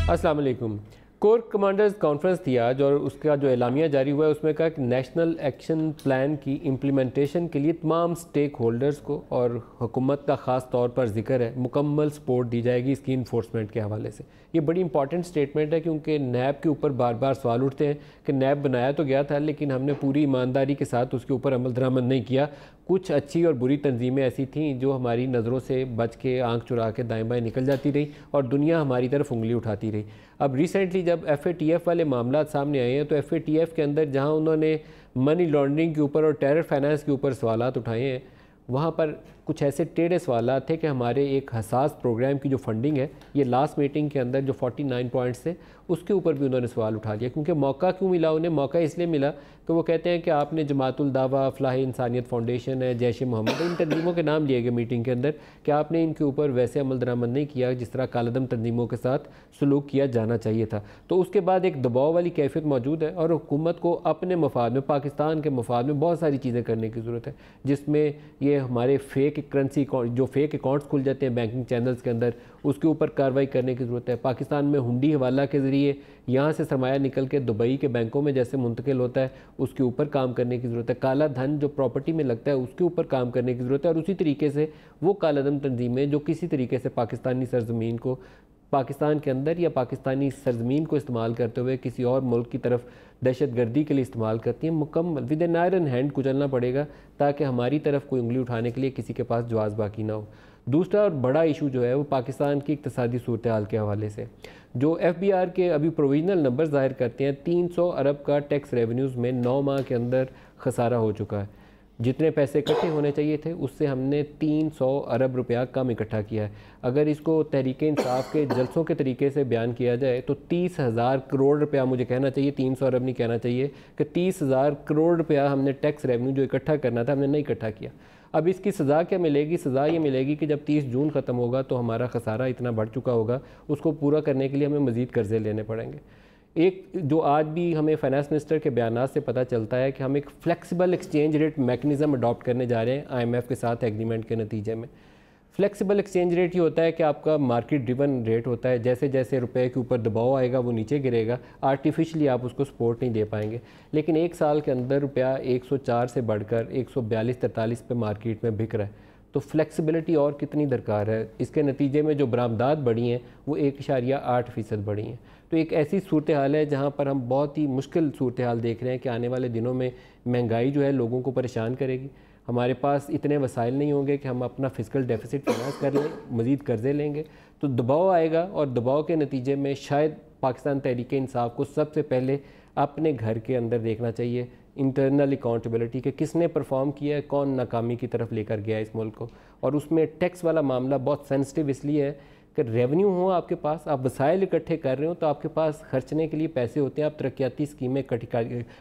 السلام علیکم۔ Corps commanders conference تھی آج، اور اس کا جو اعلامیہ جاری ہوا ہے اس میں کہا کہ نیشنل ایکشن پلان کی امپلیمنٹیشن کے لیے تمام سٹیک ہولڈرز کو اور حکومت کا خاص طور پر ذکر ہے مکمل سپورٹ دی جائے گی اس کی انفورسمنٹ کے حوالے سے۔ یہ بڑی امپورٹنٹ سٹیٹمنٹ ہے کیونکہ نیب کے اوپر بار بار سوال اٹھتے ہیں کہ نیب بنایا تو گیا تھا لیکن ہم نے پوری ایمانداری کے ساتھ اس کے اوپر عمل درآمد نہیں کیا۔ کچھ اچھی اور بری تنظیمیں ایسی تھیں جو ہماری نظروں سے بچ کے آنکھ چرا کے دائیں بائیں نکل جاتی رہی اور دنیا ہماری طرف انگلی اٹھاتی رہی۔ اب ریسنٹلی جب ایف اے ٹی ایف والے معاملات سامنے آئے ہیں تو ایف اے ٹی ایف کے اندر جہاں انہوں نے منی لانڈرنگ کے اوپر اور ٹیرر فائنانس کے اوپر سوالات اٹھائے ہیں، وہاں پر کچھ ایسے ٹیڑھے سوالات تھے کہ ہمارے ایک حساس پروگرام کی جو فنڈنگ ہے، یہ لاسٹ میٹنگ کے اندر جو 49 پوائنٹس تھے اس کے اوپر بھی انہوں نے سوال اٹھا لیا۔ کیونکہ موقع کیوں ملا انہیں؟ موقع اس لیے ملا کہ وہ کہتے ہیں کہ آپ نے جماعت الدعوہ، فلاح انسانیت فاؤنڈیشن ہے، جیش محمد، ان تنظیموں کے نام لیے گئے میٹنگ کے اندر کہ آپ نے ان کے اوپر ویسے عمل درآمد نہیں کیا جس طرح کالعدم تنظیموں کے ساتھ سلوک کیا جانا چاہیے تھا۔ تو اس کے بعد ایک دباؤ والی کیفیت موجود ہے اور حکومت کو اپنے مفاد میں، پاکستان کے مفاد میں بہت ساری چیزیں کرنے کی ضرورت ہے، جس میں یہ ہمارے فیک کرنسی جو فیک اکاؤنٹس کھل جاتے ہیں بینکنگ چینلز کے اندر، اس کے اوپر کارروائی کرنے کی ضرورت ہے۔ پاکستان میں ہنڈی حوالہ کے ذریعے یہاں سے سرمایہ نکل کے دبئی کے بینکوں میں جیسے منتقل ہوتا ہے، اس کے اوپر کام کرنے کی ضرورت ہے۔ کالا دھن جو پراپرٹی میں لگتا ہے اس کے اوپر کام کرنے کی ضرورت ہے، اور اسی طریقے سے وہ کالعدم تنظیمیں جو کسی طریقے سے پاکستانی سرزمین کو، پاکستان کے اندر یا پاکستانی سرزمین کو استعمال کرتے ہوئے کسی اور ملک کی طرف دہشت گردی کے لیے استعمال کرتی ہیں، مکمل ود این آئرن ہینڈ کچلنا پڑے گا تاکہ ہماری طرف کوئی انگلی اٹھانے کے لیے کسی کے پاس جواز باقی نہ ہو۔ دوسرا اور بڑا ایشو جو ہے وہ پاکستان کی اقتصادی صورتحال کے حوالے سے، جو ایف بی آر کے ابھی پروویژنل نمبر ظاہر کرتے ہیں، 300 ارب کا ٹیکس ریونیوز میں 9 ماہ کے اندر خسارہ ہو چکا ہے۔ جتنے پیسے اکٹھے ہونے چاہیے تھے اس سے ہم نے 300 ارب روپیہ کم اکٹھا کیا ہے۔ اگر اس کو تحریک انصاف کے جلسوں کے طریقے سے بیان کیا جائے تو 30,000 کروڑ روپیہ مجھے کہنا چاہیے، 300 ارب نہیں کہنا چاہیے، کہ 30,000 کروڑ روپیہ ہم نے ٹیکس ریونیو جو اکٹھا کرنا تھا ہم نے نہیں اکٹھا کیا۔ اب اس کی سزا کیا ملے گی؟ سزا یہ ملے گی کہ جب 30 جون ختم ہوگا تو ہمارا خسارہ اتنا بڑھ چکا ہوگا، اس کو پورا کرنے کے لیے ہمیں مزید قرضے لینے پڑیں گے۔ ایک جو آج بھی ہمیں فائنانس منسٹر کے بیانات سے پتہ چلتا ہے کہ ہم ایک flexible exchange rate mechanism adopt کرنے جا رہے ہیں آئی ایم ایف کے ساتھ ایگریمنٹ کے نتیجے میں۔ فلیکسیبل ایکسچینج ریٹ یہ ہوتا ہے کہ آپ کا مارکیٹ ڈریون ریٹ ہوتا ہے، جیسے جیسے روپے کے اوپر دباؤ آئے گا وہ نیچے گرے گا، آرٹیفیشلی آپ اس کو سپورٹ نہیں دے پائیں گے۔ لیکن ایک سال کے اندر روپیہ 104 سے بڑھ کر 142-43 پہ مارکیٹ میں بک رہا ہے، تو فلیکسیبلٹی اور کتنی درکار ہے؟ اس کے نتیجے میں جو برآمدات بڑھی ہیں وہ 1.8% بڑھی ہیں۔ تو ایک ایسی صورتحال ہے جہاں پر ہم بہت ہی مشکل صورتحال دیکھ رہے ہیں کہ آنے والے دنوں میں مہنگائی جو ہے لوگوں کو پریشان کرے گی، ہمارے پاس اتنے وسائل نہیں ہوں گے کہ ہم اپنا فسکل ڈیفیسٹ فائنانس کر لیں، مزید قرضے لیں گے، تو دباؤ آئے گا، اور دباؤ کے نتیجے میں شاید پاکستان تحریک انصاف کو سب سے پہلے اپنے گھر کے اندر دیکھنا چاہیے انٹرنل اکاؤنٹیبلٹی کہ کس نے پرفارم کیا ہے، کون ناکامی کی طرف لے کر گیا ہے اس ملک کو۔ اور اس میں ٹیکس والا معاملہ بہت سینسٹیو اس لیے ہے کہ ریونیو ہو آپ کے پاس، آپ وسائل اکٹھے کر رہے ہو تو آپ کے پاس خرچنے کے لیے پیسے ہوتے ہیں، آپ ترقیاتی اسکیمیں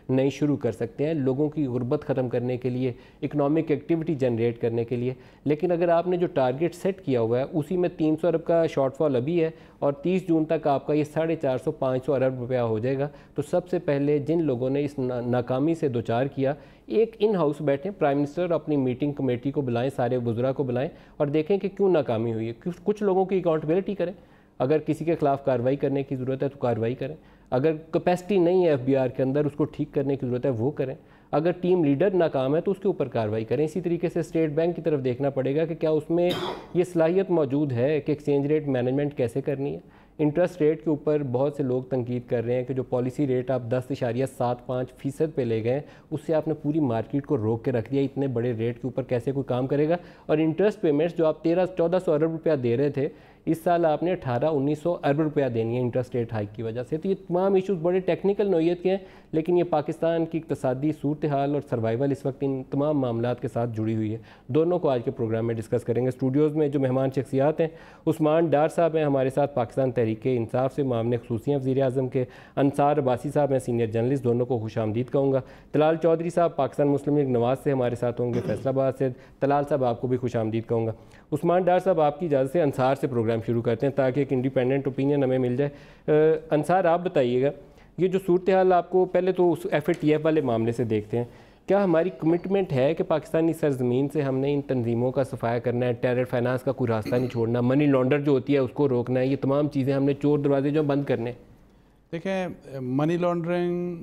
نئی شروع کر سکتے ہیں، لوگوں کی غربت ختم کرنے کے لیے، اکنامک ایکٹیویٹی جنریٹ کرنے کے لیے۔ لیکن اگر آپ نے جو ٹارگٹ سیٹ کیا ہوا ہے اسی میں 300 ارب کا شارٹ فال ابھی ہے اور 30 جون تک آپ کا یہ 450-500 ارب روپیہ ہو جائے گا، تو سب سے پہلے جن لوگوں نے اس ناکامی سے دوچار کیا، ایک ان ہاؤس بیٹھیں، پرائم منسٹر اپنی میٹنگ کمیٹی کو بلائیں، سارے وزراء کو بلائیں اور دیکھیں کہ کیوں ناکامی ہوئی ہے۔ کچھ لوگوں کی اکاؤنٹیبلٹی کریں، اگر کسی کے خلاف کارروائی کرنے کی ضرورت ہے تو کارروائی کریں، اگر کیپیسٹی نہیں ہے ایف بی آر کے اندر اس کو ٹھیک کرنے کی ضرورت ہے وہ کریں، اگر ٹیم لیڈر ناکام ہے تو اس کے اوپر کارروائی کریں۔ اسی طریقے سے اسٹیٹ بینک کی طرف دیکھنا پڑے گا کہ کیا اس میں یہ صلاحیت موجود ہے کہ ایکسچینج ریٹ مینجمنٹ کیسے کرنی ہے۔ انٹرسٹ ریٹ کے اوپر بہت سے لوگ تنقید کر رہے ہیں کہ جو پالیسی ریٹ آپ 10.75% پہ لے گئے اس سے آپ نے پوری مارکیٹ کو روک کے رکھ دیا، اتنے بڑے ریٹ کے اوپر کیسے کوئی کام کرے گا۔ اور انٹرسٹ پیمنٹس جو آپ 1300-1400 ارب روپیہ دے رہے تھے، اس سال آپ نے 1800-1900 ارب روپیہ دینی ہے انٹرسٹ ریٹ ہائیک کی وجہ سے۔ تو یہ تمام ایشوز بڑے ٹیکنیکل نوعیت کے ہیں، لیکن یہ پاکستان کی اقتصادی صورتحال اور سروائیول اس وقت ان تمام معاملات کے ساتھ جڑی ہوئی ہے۔ دونوں کو آج کے پروگرام میں ڈسکس کریں گے۔ اسٹوڈیوز میں جو مہمان شخصیات ہیں، عثمان ڈار صاحب ہیں ہمارے ساتھ پاکستان تحریک انصاف سے، معاملے خصوصی ہیں وزیر اعظم کے، انصار عباسی صاحب ہیں سینئر جرنلسٹ، دونوں کو خوش آمدید کہوں گا۔ طلال چودھری صاحب پاکستان مسلم لیگ نواز سے ہمارے ساتھ ہوں گے فیصل آباد سے، طلال صاحب آپ کو بھی خوش آمدید کہوں گا۔ عثمان ڈار صاحب آپ کی اجازت سے انصار سے پروگرام شروع کرتے ہیں تاکہ ایک انڈیپینڈنٹ اوپینین ہمیں مل جائے۔ انصار آپ بتائیے گا، یہ جو صورتحال آپ کو پہلے تو اس ایف اے ٹی ایف والے معاملے سے دیکھتے ہیں، کیا ہماری کمٹمنٹ ہے کہ پاکستانی سرزمین سے ہم نے ان تنظیموں کا صفایا کرنا ہے, ٹیرر فائنانس کا کوئی راستہ نہیں چھوڑنا, منی لانڈر جو ہوتی ہے اس کو روکنا ہے, یہ تمام چیزیں ہم نے چور دروازے جو بند کرنے ہیں؟ دیکھیں منی لانڈرنگ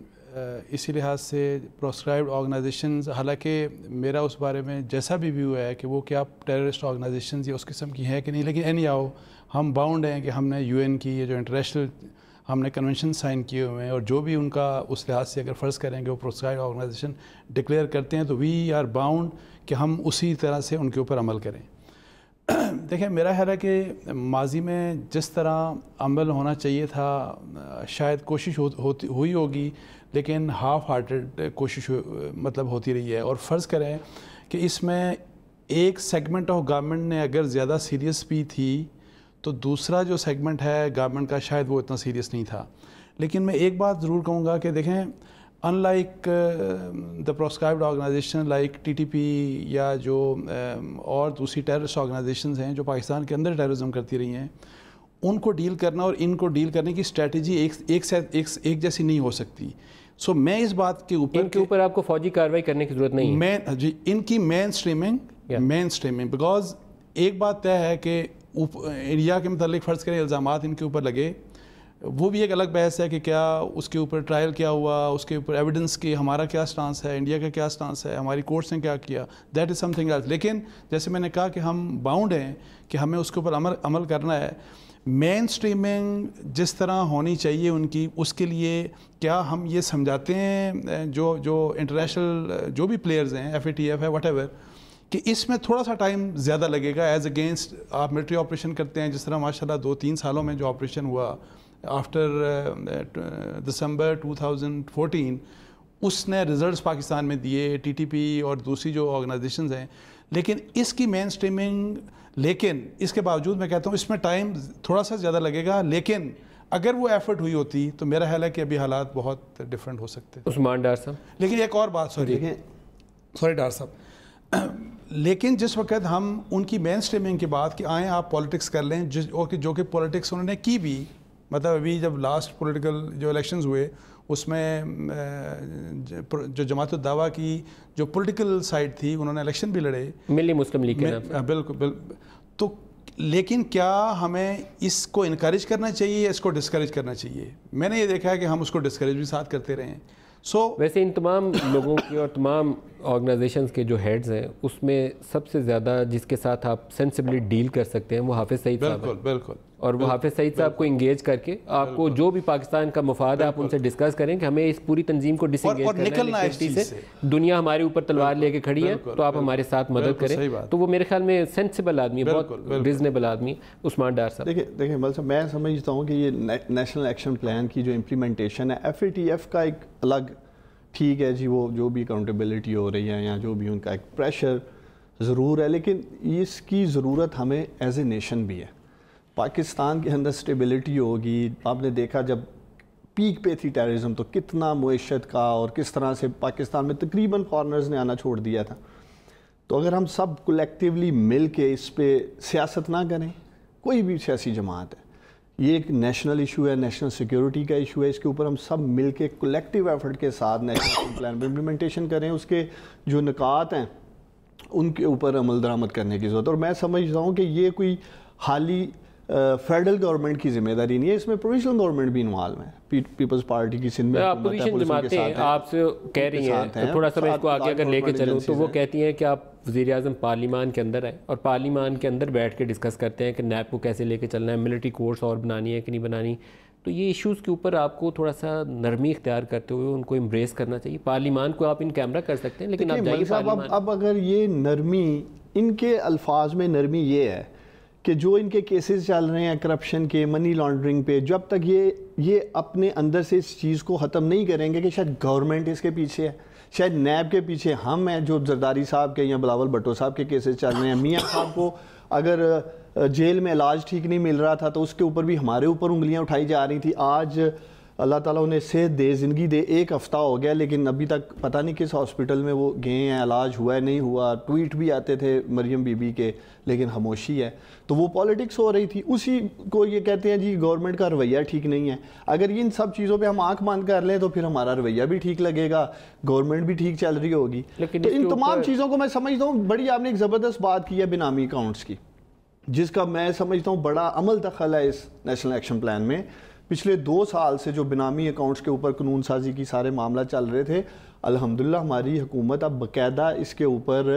اسی لحاظ سے پروسکرائبڈ آرگنائزیشنز, حالانکہ میرا اس بارے میں جیسا بھی ویو ہے کہ وہ کیا ٹیررسٹ آرگنائزیشنز یا اس قسم کی ہے کہ نہیں, لیکن اینی ہاؤ ہم باؤنڈ ہیں کہ ہم نے یو این کی یہ جو انٹرنیشنل ہم نے کنونشن سائن کیے ہوئے ہیں, اور جو بھی ان کا اس لحاظ سے اگر فرض کریں کہ وہ پروسکرائبڈ آرگنائزیشن ڈکلیئر کرتے ہیں تو وی آر باؤنڈ کہ ہم اسی طرح سے ان کے اوپر عمل کریں. دیکھیں میرا خیال ہے کہ ماضی میں جس طرح عمل ہونا چاہیے تھا شاید کوشش ہوئی ہوگی, لیکن ہاف ہارٹڈ کوشش مطلب ہوتی رہی ہے. اور فرض کریں کہ اس میں ایک سیگمنٹ آف گورنمنٹ نے اگر زیادہ سیریس بھی تھی تو دوسرا جو سیگمنٹ ہے گورنمنٹ کا شاید وہ اتنا سیریس نہیں تھا. لیکن میں ایک بات ضرور کہوں گا کہ دیکھیں unlike the proscribed organization like T T P یا جو اور دوسری ٹیررسٹ آرگنائزیشنز ہیں جو پاکستان کے اندر ٹیررزم کرتی رہی ہیں, ان کو ڈیل کرنا اور ان کو ڈیل کرنے کی اسٹریٹجی ایک جیسی نہیں ہو سکتی. سو میں اس بات کے اوپر آپ کو فوجی کارروائی کرنے کی ضرورت نہیں ہے. جی ان کی مین اسٹریمنگ بیکاز ایک بات طے ہے کہ انڈیا کے متعلق فرض کریں الزامات ان کے اوپر لگے, وہ بھی ایک الگ بحث ہے کہ کیا اس کے اوپر ٹرائل کیا ہوا, اس کے اوپر ایویڈنس کی ہمارا کیا سٹانس ہے, انڈیا کا کیا سٹانس ہے, ہماری کورٹس نے کیا کیا, that is something else. لیکن جیسے میں نے کہا کہ ہم باؤنڈ ہیں کہ ہمیں اس کے اوپر عمل کرنا ہے. مین اسٹریمنگ جس طرح ہونی چاہیے ان کی, اس کے لیے کیا ہم یہ سمجھاتے ہیں جو انٹرنیشنل جو بھی پلیئرز ہیں, FATF ہے واٹ ایور, کہ اس میں تھوڑا سا ٹائم زیادہ لگے گا ایز اگینسٹ آپ ملٹری آپریشن کرتے ہیں جس طرح ماشاءاللہ 2-3 سالوں میں جو آپریشن ہوا آفٹر دسمبر 2014 اس نے رزلٹس پاکستان میں دیے, ٹی ٹی پی اور دوسری جو آرگنائزیشنز ہیں. لیکن اس کی مین اسٹریمنگ, لیکن اس کے باوجود میں کہتا ہوں اس میں ٹائم تھوڑا سا زیادہ لگے گا, لیکن اگر وہ ایفرٹ ہوئی ہوتی تو میرا خیال ہے کہ ابھی حالات بہت ڈفرینٹ ہو سکتے. عثمان ڈار صاحب, لیکن ایک اور بات سوری ڈار صاحب, لیکن جس وقت ہم ان کی مین اسٹریمنگ کے بعد کہ آئیں آپ پالیٹکس کر لیں, جو کہ پالیٹکس انہوں نے کی بھی, مطلب ابھی جب لاسٹ پولیٹیکل جو الیکشنز ہوئے اس میں جو جماعت الدعویٰ کی جو پولیٹیکل سائڈ تھی انہوں نے الیکشن بھی لڑے ملی مسلم لیگ کے نام. بالکل. تو لیکن کیا ہمیں اس کو انکریج کرنا چاہیے یا اس کو ڈسکریج کرنا چاہیے؟ میں نے یہ دیکھا ہے کہ ہم اس کو ڈسکریج بھی ساتھ کرتے رہے ہیں. ویسے ان تمام لوگوں کی اور تمام آرگنائزیشنز کے جو ہیڈز ہیں اس میں سب سے زیادہ جس کے ساتھ آپ سینسبلی ڈیل کر سکتے ہیں وہ حافظ سعید صاحب ہیں. بالکل. اور وہ حافظ سعید صاحب کو انگیج کر کے آپ کو جو بھی پاکستان کا مفاد ہے آپ ان سے ڈسکس کریں کہ ہمیں اس پوری تنظیم کو ڈس انگیج کرنا ہے اس چیز سے. دنیا ہمارے اوپر تلوار لے کے کھڑی ہے تو آپ ہمارے ساتھ مدد کریں. تو وہ میرے خیال میں سینسیبل آدمی ہے, بہت ریزنیبل آدمی. عثمان ڈار صاحب, دیکھیں مل صاحب, میں سمجھتا ہوں کہ یہ نیشنل ایکشن پلان کی جو امپلیمنٹیشن ہے FATF کا ایک الگ ٹھیک ہے جی, وہ جو بھی اکاؤنٹیبلٹی ہو رہی ہے یا جو بھی ان کا ایک پریشر ضرور ہے, لیکن اس کی ضرورت ہمیں ایز اے نیشن بھی ہے. پاکستان کے اندر سٹیبلٹی ہوگی. آپ نے دیکھا جب پیک پہ تھی ٹیررزم تو کتنا معیشت کا اور کس طرح سے پاکستان میں تقریباً فارنرز نے آنا چھوڑ دیا تھا. تو اگر ہم سب کولیکٹیولی مل کے اس پہ سیاست نہ کریں, کوئی بھی سیاسی جماعت ہے, یہ ایک نیشنل ایشو ہے, نیشنل سیکیورٹی کا ایشو ہے, اس کے اوپر ہم سب مل کے کولیکٹیو ایفرٹ کے ساتھ نیشنل پلان پہ امپلیمنٹیشن کریں, اس کے جو نکات ہیں ان کے اوپر عمل درآمد کرنے کی ضرورت. اور میں سمجھتا ہوں کہ یہ کوئی حالی فیڈرل گورنمنٹ کی ذمہ داری نہیں ہے, اس میں پروونشنل گورنمنٹ بھی انوالو ہے. پیپلز پارٹی کی سندھ میں اپوزیشن جماعتیں آپ سے کہہ رہی ہیں, تھوڑا سا میں اس کو آگے اگر لے کے چلوں تو وہ کہتی ہیں کہ آپ وزیر اعظم پارلیمان کے اندر آئیں اور پارلیمان کے اندر بیٹھ کے ڈسکس کرتے ہیں کہ نیب کو کیسے لے کے چلنا ہے, ملٹری کورس اور بنانی ہے کہ نہیں بنانی. تو یہ ایشوز کے اوپر آپ کو تھوڑا سا نرمی اختیار کرتے ہوئے ان کو امبریس کرنا چاہیے. پارلیمان کو آپ ان کیمرہ کر سکتے ہیں, لیکن آپ جائیے پارلیمان. اب اگر یہ نرمی, ان کے الفاظ میں نرمی یہ ہے کہ جو ان کے کیسز چل رہے ہیں کرپشن کے, منی لانڈرنگ پہ, جب تک یہ اپنے اندر سے اس چیز کو ختم نہیں کریں گے کہ شاید گورنمنٹ اس کے پیچھے ہے, شاید نیب کے پیچھے ہم ہیں, جو زرداری صاحب کے یا بلاول بھٹو صاحب کے کیسز چل رہے ہیں. میاں صاحب کو اگر جیل میں علاج ٹھیک نہیں مل رہا تھا تو اس کے اوپر بھی ہمارے اوپر انگلیاں اٹھائی جا رہی تھی. آج اللہ تعالیٰ انہیں صحت دے, زندگی دے. 1 ہفتہ ہو گیا لیکن ابھی تک پتہ نہیں کس ہاسپٹل میں وہ گئے ہیں, علاج ہوا ہے نہیں ہوا. ٹویٹ بھی آتے تھے مریم بی بی کے لیکن خاموشی ہے. تو وہ پالیٹکس ہو رہی تھی, اسی کو یہ کہتے ہیں جی گورنمنٹ کا رویہ ٹھیک نہیں ہے. اگر ان سب چیزوں پہ ہم آنکھ بند کر لیں تو پھر ہمارا رویہ بھی ٹھیک لگے گا, گورنمنٹ بھی ٹھیک چل رہی ہوگی. تو ان تمام چیزوں کو میں سمجھتا ہوں بڑی آپ نے ایک زبردست بات کی ہے بینامی اکاؤنٹس کی, جس کا میں سمجھتا ہوں بڑا عمل دخل ہے اس نیشنل ایکشن پلان میں. پچھلے 2 سال سے جو بینامی اکاؤنٹس کے اوپر قانون سازی کی سارے معاملہ چل رہے تھے, الحمدللہ ہماری حکومت اب باقاعدہ اس کے اوپر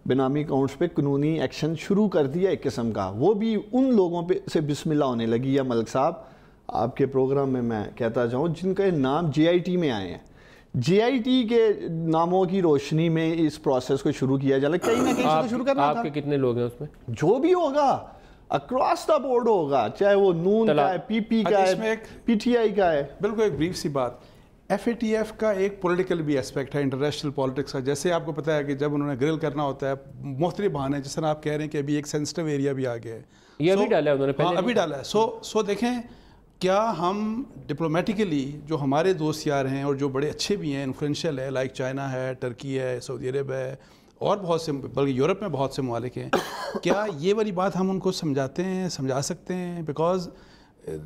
بینامی اکاؤنٹس پہ قانونی ایکشن شروع کر دیا ایک قسم کا. وہ بھی ان لوگوں پہ سے بسم اللہ ہونے لگی ہے. ملک صاحب آپ کے پروگرام میں کہتا جاؤں جن کا نام JIT میں آئے ہیں, JIT کے ناموں کی روشنی میں اس پروسیس کو شروع کیا جائے. کہیں نہ کہیں سے تو شروع کرنا تھا. آپ کے کتنے لوگ ہیں اس میں؟ جو بھی ہوگا اکراس دا بورڈ ہوگا, چاہے وہ نون کا ہے, PP کا ہے, PTI کا ہے. بالکل ایک بریف سی بات, FATF کا ایک پولیٹیکل بھی اسپیکٹ ہے, انٹرنیشنل پالیٹکس کا. جیسے آپ کو پتہ ہے کہ جب انہوں نے گرل کرنا ہوتا ہے مختلف بہانے, جس طرح آپ کہہ رہے ہیں کہ ابھی ایک سینسٹیو ایریا بھی آ گیا ہے, یہ ابھی ڈالا ہے انہوں نے, پہلے ابھی ڈالا ہے. سو دیکھیں کیا ہم ڈپلومیٹیکلی جو ہمارے دوست یار ہیں اور جو بڑے اچھے بھی ہیں, انفلوئنشیل ہے, لائک چائنا ہے, ٹرکی ہے, سعودی عرب ہے, اور بہت سے, بلکہ یورپ میں بہت سے ممالک ہیں, کیا یہ والی بات ہم ان کو سمجھاتے ہیں, سمجھا سکتے ہیں؟ بیکاز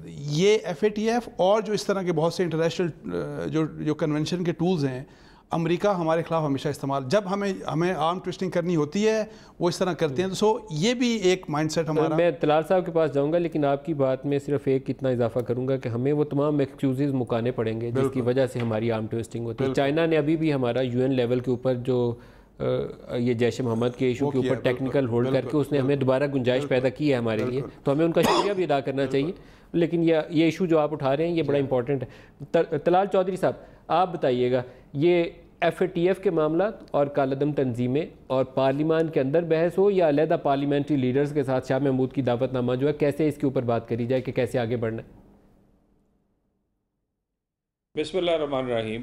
یہ FATF اور جو اس طرح کے بہت سے انٹرنیشنل جو کنونشن کے ٹولز ہیں, امریکہ ہمارے خلاف ہمیشہ استعمال, جب ہمیں آرم ٹویسٹنگ کرنی ہوتی ہے وہ اس طرح کرتے ہیں. تو سو یہ بھی ایک مائنڈ سیٹ ہمارا. میں طلال صاحب کے پاس جاؤں گا لیکن آپ کی بات میں صرف ایک اتنا اضافہ کروں گا کہ ہمیں وہ تمام ایکسکیوزز مکانے پڑیں گے جس کی وجہ سے ہماری آرم ٹویسٹنگ ہوتی ہے. چائنا نے ابھی بھی ہمارا UN لیول کے اوپر جو یہ جیش محمد کے ایشو کے اوپر ٹیکنیکل ہولڈ کر کے اس نے ہمیں دوبارہ گنجائش پیدا کی ہے ہمارے لیے, تو ہمیں ان کا شکریہ بھی ادا کرنا چاہیے. لیکن یہ ایشو جو آپ اٹھا رہے ہیں یہ بڑا امپورٹنٹ ہے. طلال چودھری صاحب آپ بتائیے گا, یہ FATF کے معاملات اور کالعدم تنظیمیں اور پارلیمان کے اندر بحث ہو یا علیحدہ پارلیمنٹری لیڈرز کے ساتھ شاہ محمود کی دعوت نامہ جو ہے, کیسے اس کے اوپر بات کری جائے کہ کیسے آگے بڑھنا ہے؟ بسم اللہ الرحمن الرحیم.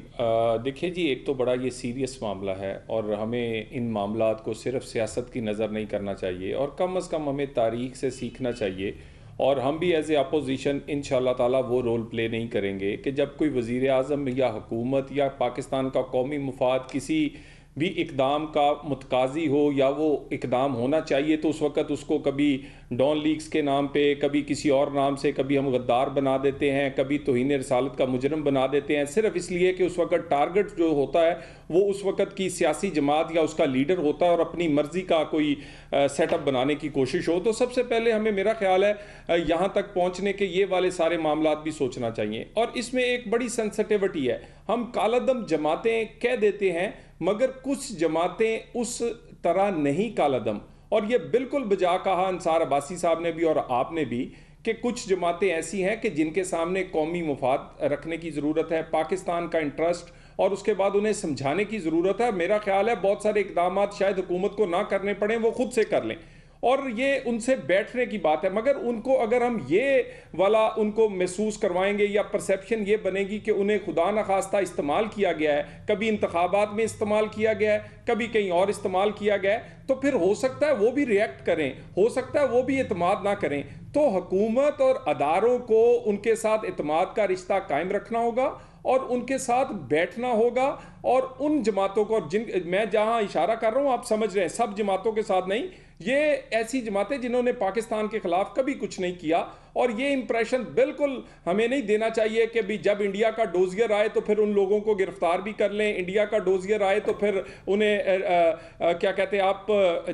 دیکھیے جی, ایک تو بڑا یہ سیریس معاملہ ہے اور ہمیں ان معاملات کو صرف سیاست کی نظر نہیں کرنا چاہیے, اور کم از کم ہمیں تاریخ سے سیکھنا چاہیے. اور ہم بھی ایز اے اپوزیشن انشاءاللہ تعالیٰ وہ رول پلے نہیں کریں گے کہ جب کوئی وزیر اعظم یا حکومت یا پاکستان کا قومی مفاد کسی بھی اقدام کا متقاضی ہو یا وہ اقدام ہونا چاہیے, تو اس وقت اس کو کبھی ڈان لیکس کے نام پہ, کبھی کسی اور نام سے, کبھی ہم غدار بنا دیتے ہیں, کبھی توہین رسالت کا مجرم بنا دیتے ہیں, صرف اس لیے کہ اس وقت ٹارگٹ جو ہوتا ہے وہ اس وقت کی سیاسی جماعت یا اس کا لیڈر ہوتا ہے اور اپنی مرضی کا کوئی سیٹ اپ بنانے کی کوشش ہو. تو سب سے پہلے ہمیں, میرا خیال ہے, یہاں تک پہنچنے کے یہ والے سارے معاملات بھی سوچنا چاہیے. اور اس میں ایک بڑی سینسٹیوٹی ہے, ہم کالعدم جماعتیں کہہ دیتے ہیں مگر کچھ جماعتیں اس طرح نہیں کالعدم. اور یہ بالکل بجا کہا انصار عباسی صاحب نے بھی اور آپ نے بھی کہ کچھ جماعتیں ایسی ہیں کہ جن کے سامنے قومی مفاد رکھنے کی ضرورت ہے, پاکستان کا انٹرسٹ, اور اس کے بعد انہیں سمجھانے کی ضرورت ہے. میرا خیال ہے بہت سارے اقدامات شاید حکومت کو نہ کرنے پڑیں, وہ خود سے کر لیں, اور یہ ان سے بیٹھنے کی بات ہے. مگر ان کو اگر ہم یہ والا ان کو محسوس کروائیں گے یا پرسیپشن یہ بنے گی کہ انہیں خدا نخواستہ استعمال کیا گیا ہے, کبھی انتخابات میں استعمال کیا گیا ہے, کبھی کہیں اور استعمال کیا گیا ہے, تو پھر ہو سکتا ہے وہ بھی ریئیکٹ کریں, ہو سکتا ہے وہ بھی اعتماد نہ کریں. تو حکومت اور اداروں کو ان کے ساتھ اعتماد کا رشتہ قائم رکھنا ہوگا اور ان کے ساتھ بیٹھنا ہوگا, اور ان جماعتوں کو, جن میں جہاں اشارہ کر رہا ہوں آپ سمجھ رہے ہیں, سب جماعتوں کے ساتھ نہیں, یہ ایسی جماعتیں جنہوں نے پاکستان کے خلاف کبھی کچھ نہیں کیا. اور یہ امپریشن بالکل ہمیں نہیں دینا چاہیے کہ بھی جب انڈیا کا ڈوزیئر آئے تو پھر ان لوگوں کو گرفتار بھی کر لیں, انڈیا کا ڈوزیئر آئے تو پھر انہیں کیا کہتے ہیں آپ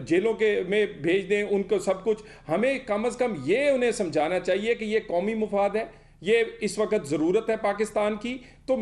جیلوں کے میں بھیج دیں ان کو سب کچھ. ہمیں کم از کم یہ انہیں سمجھانا چاہیے کہ یہ قومی مفاد ہے, یہ اس وقت ضرورت ہے پاکستان کی. تو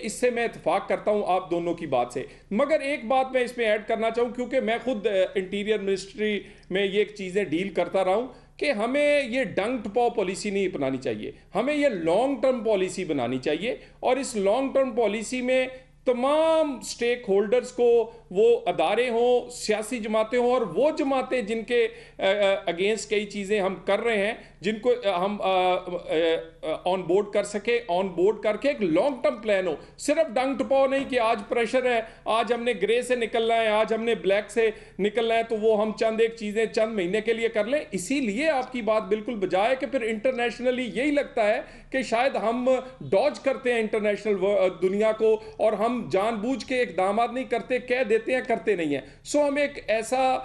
اس سے میں اتفاق کرتا ہوں آپ دونوں کی بات سے. مگر ایک بات میں اس میں ایڈ کرنا چاہوں, کیونکہ میں خود انٹیریئر منسٹری میں یہ چیزیں ڈیل کرتا رہا ہوں, کہ ہمیں یہ ڈنگ ٹپاؤ پالیسی نہیں اپنانی چاہیے, ہمیں یہ لانگ ٹرم پالیسی بنانی چاہیے. اور اس لانگ ٹرم پالیسی میں تمام سٹیک ہولڈرز کو, وہ ادارے ہوں, سیاسی جماعتیں ہوں, اور وہ جماعتیں جن کے اگینسٹ کئی چیزیں ہم کر رہے ہیں, جن کو ہم آن بورڈ کر سکے, آن بورڈ کر کے ایک لانگ ٹرم پلان ہو, صرف ڈنگ ٹپاؤ نہیں کہ آج پریشر ہے, آج ہم نے گرے سے نکلنا ہے, آج ہم نے بلیک سے نکلنا ہے, تو وہ ہم چند ایک چیزیں چند مہینے کے لیے کر لیں. اسی لیے آپ کی بات بالکل بجائے کہ پھر انٹرنیشنلی یہی لگتا ہے کہ شاید ہم ڈاج کرتے ہیں انٹرنیشنل دنیا کو, اور ہم جان بوجھ کے اقدامات نہیں کرتے, کہہ دیتے ہیں کرتے نہیں ہیں. سو ہمیں ایک ایسا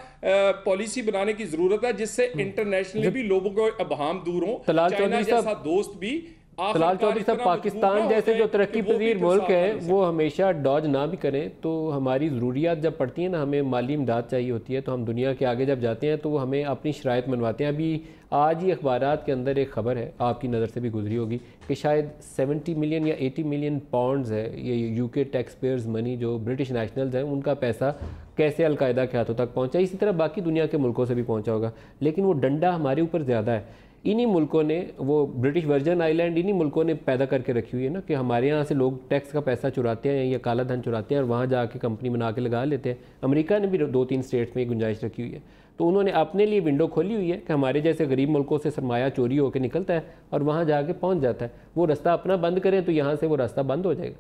پالیسی بنانے کی ضرورت ہے جس سے انٹرنیشنلی بھی لوگوں کو ابہام دور ہوں. چائنا جیسا دوست بھی, طلال چودھری صاحب, پاکستان جیسے جو ترقی پذیر ملک ہے وہ ہمیشہ ڈاج نہ بھی کریں, تو ہماری ضروریات جب پڑتی ہیں نا, ہمیں مالی امداد چاہیے ہوتی ہے, تو ہم دنیا کے آگے جب جاتے ہیں تو وہ ہمیں اپنی شرائط منواتے ہیں. ابھی آج ہی اخبارات کے اندر ایک خبر ہے, آپ کی نظر سے بھی گزری ہوگی, کہ شاید 70 ملین یا 80 ملین پاؤنڈز ہے یہ یو کے ٹیکس پیئرز منی جو برٹش نیشنلز ہیں, ان کا پیسہ کیسے القاعدہ کے ہاتھوں تک پہنچا. اسی طرح باقی دنیا کے ملکوں سے بھی پہنچا ہوگا, لیکن وہ ڈنڈا ہمارے اوپر زیادہ ہے. انہی ملکوں نے, وہ برٹش ورجن آئی لینڈ انہی ملکوں نے پیدا کر کے رکھی ہوئی ہے نا, کہ ہمارے یہاں سے لوگ ٹیکس کا پیسہ چراتے ہیں یا کالا دھن چراتے ہیں اور وہاں جا کے کمپنی بنا کے لگا لیتے ہیں. امریکہ نے بھی 2-3 اسٹیٹس میں گنجائش رکھی ہوئی ہے, تو انہوں نے اپنے لیے ونڈو کھولی ہوئی ہے کہ ہمارے جیسے غریب ملکوں سے سرمایہ چوری ہو کے نکلتا ہے اور وہاں جا کے پہنچ جاتا ہے. وہ رستہ اپنا بند کریں تو یہاں سے وہ راستہ بند ہو جائے گا.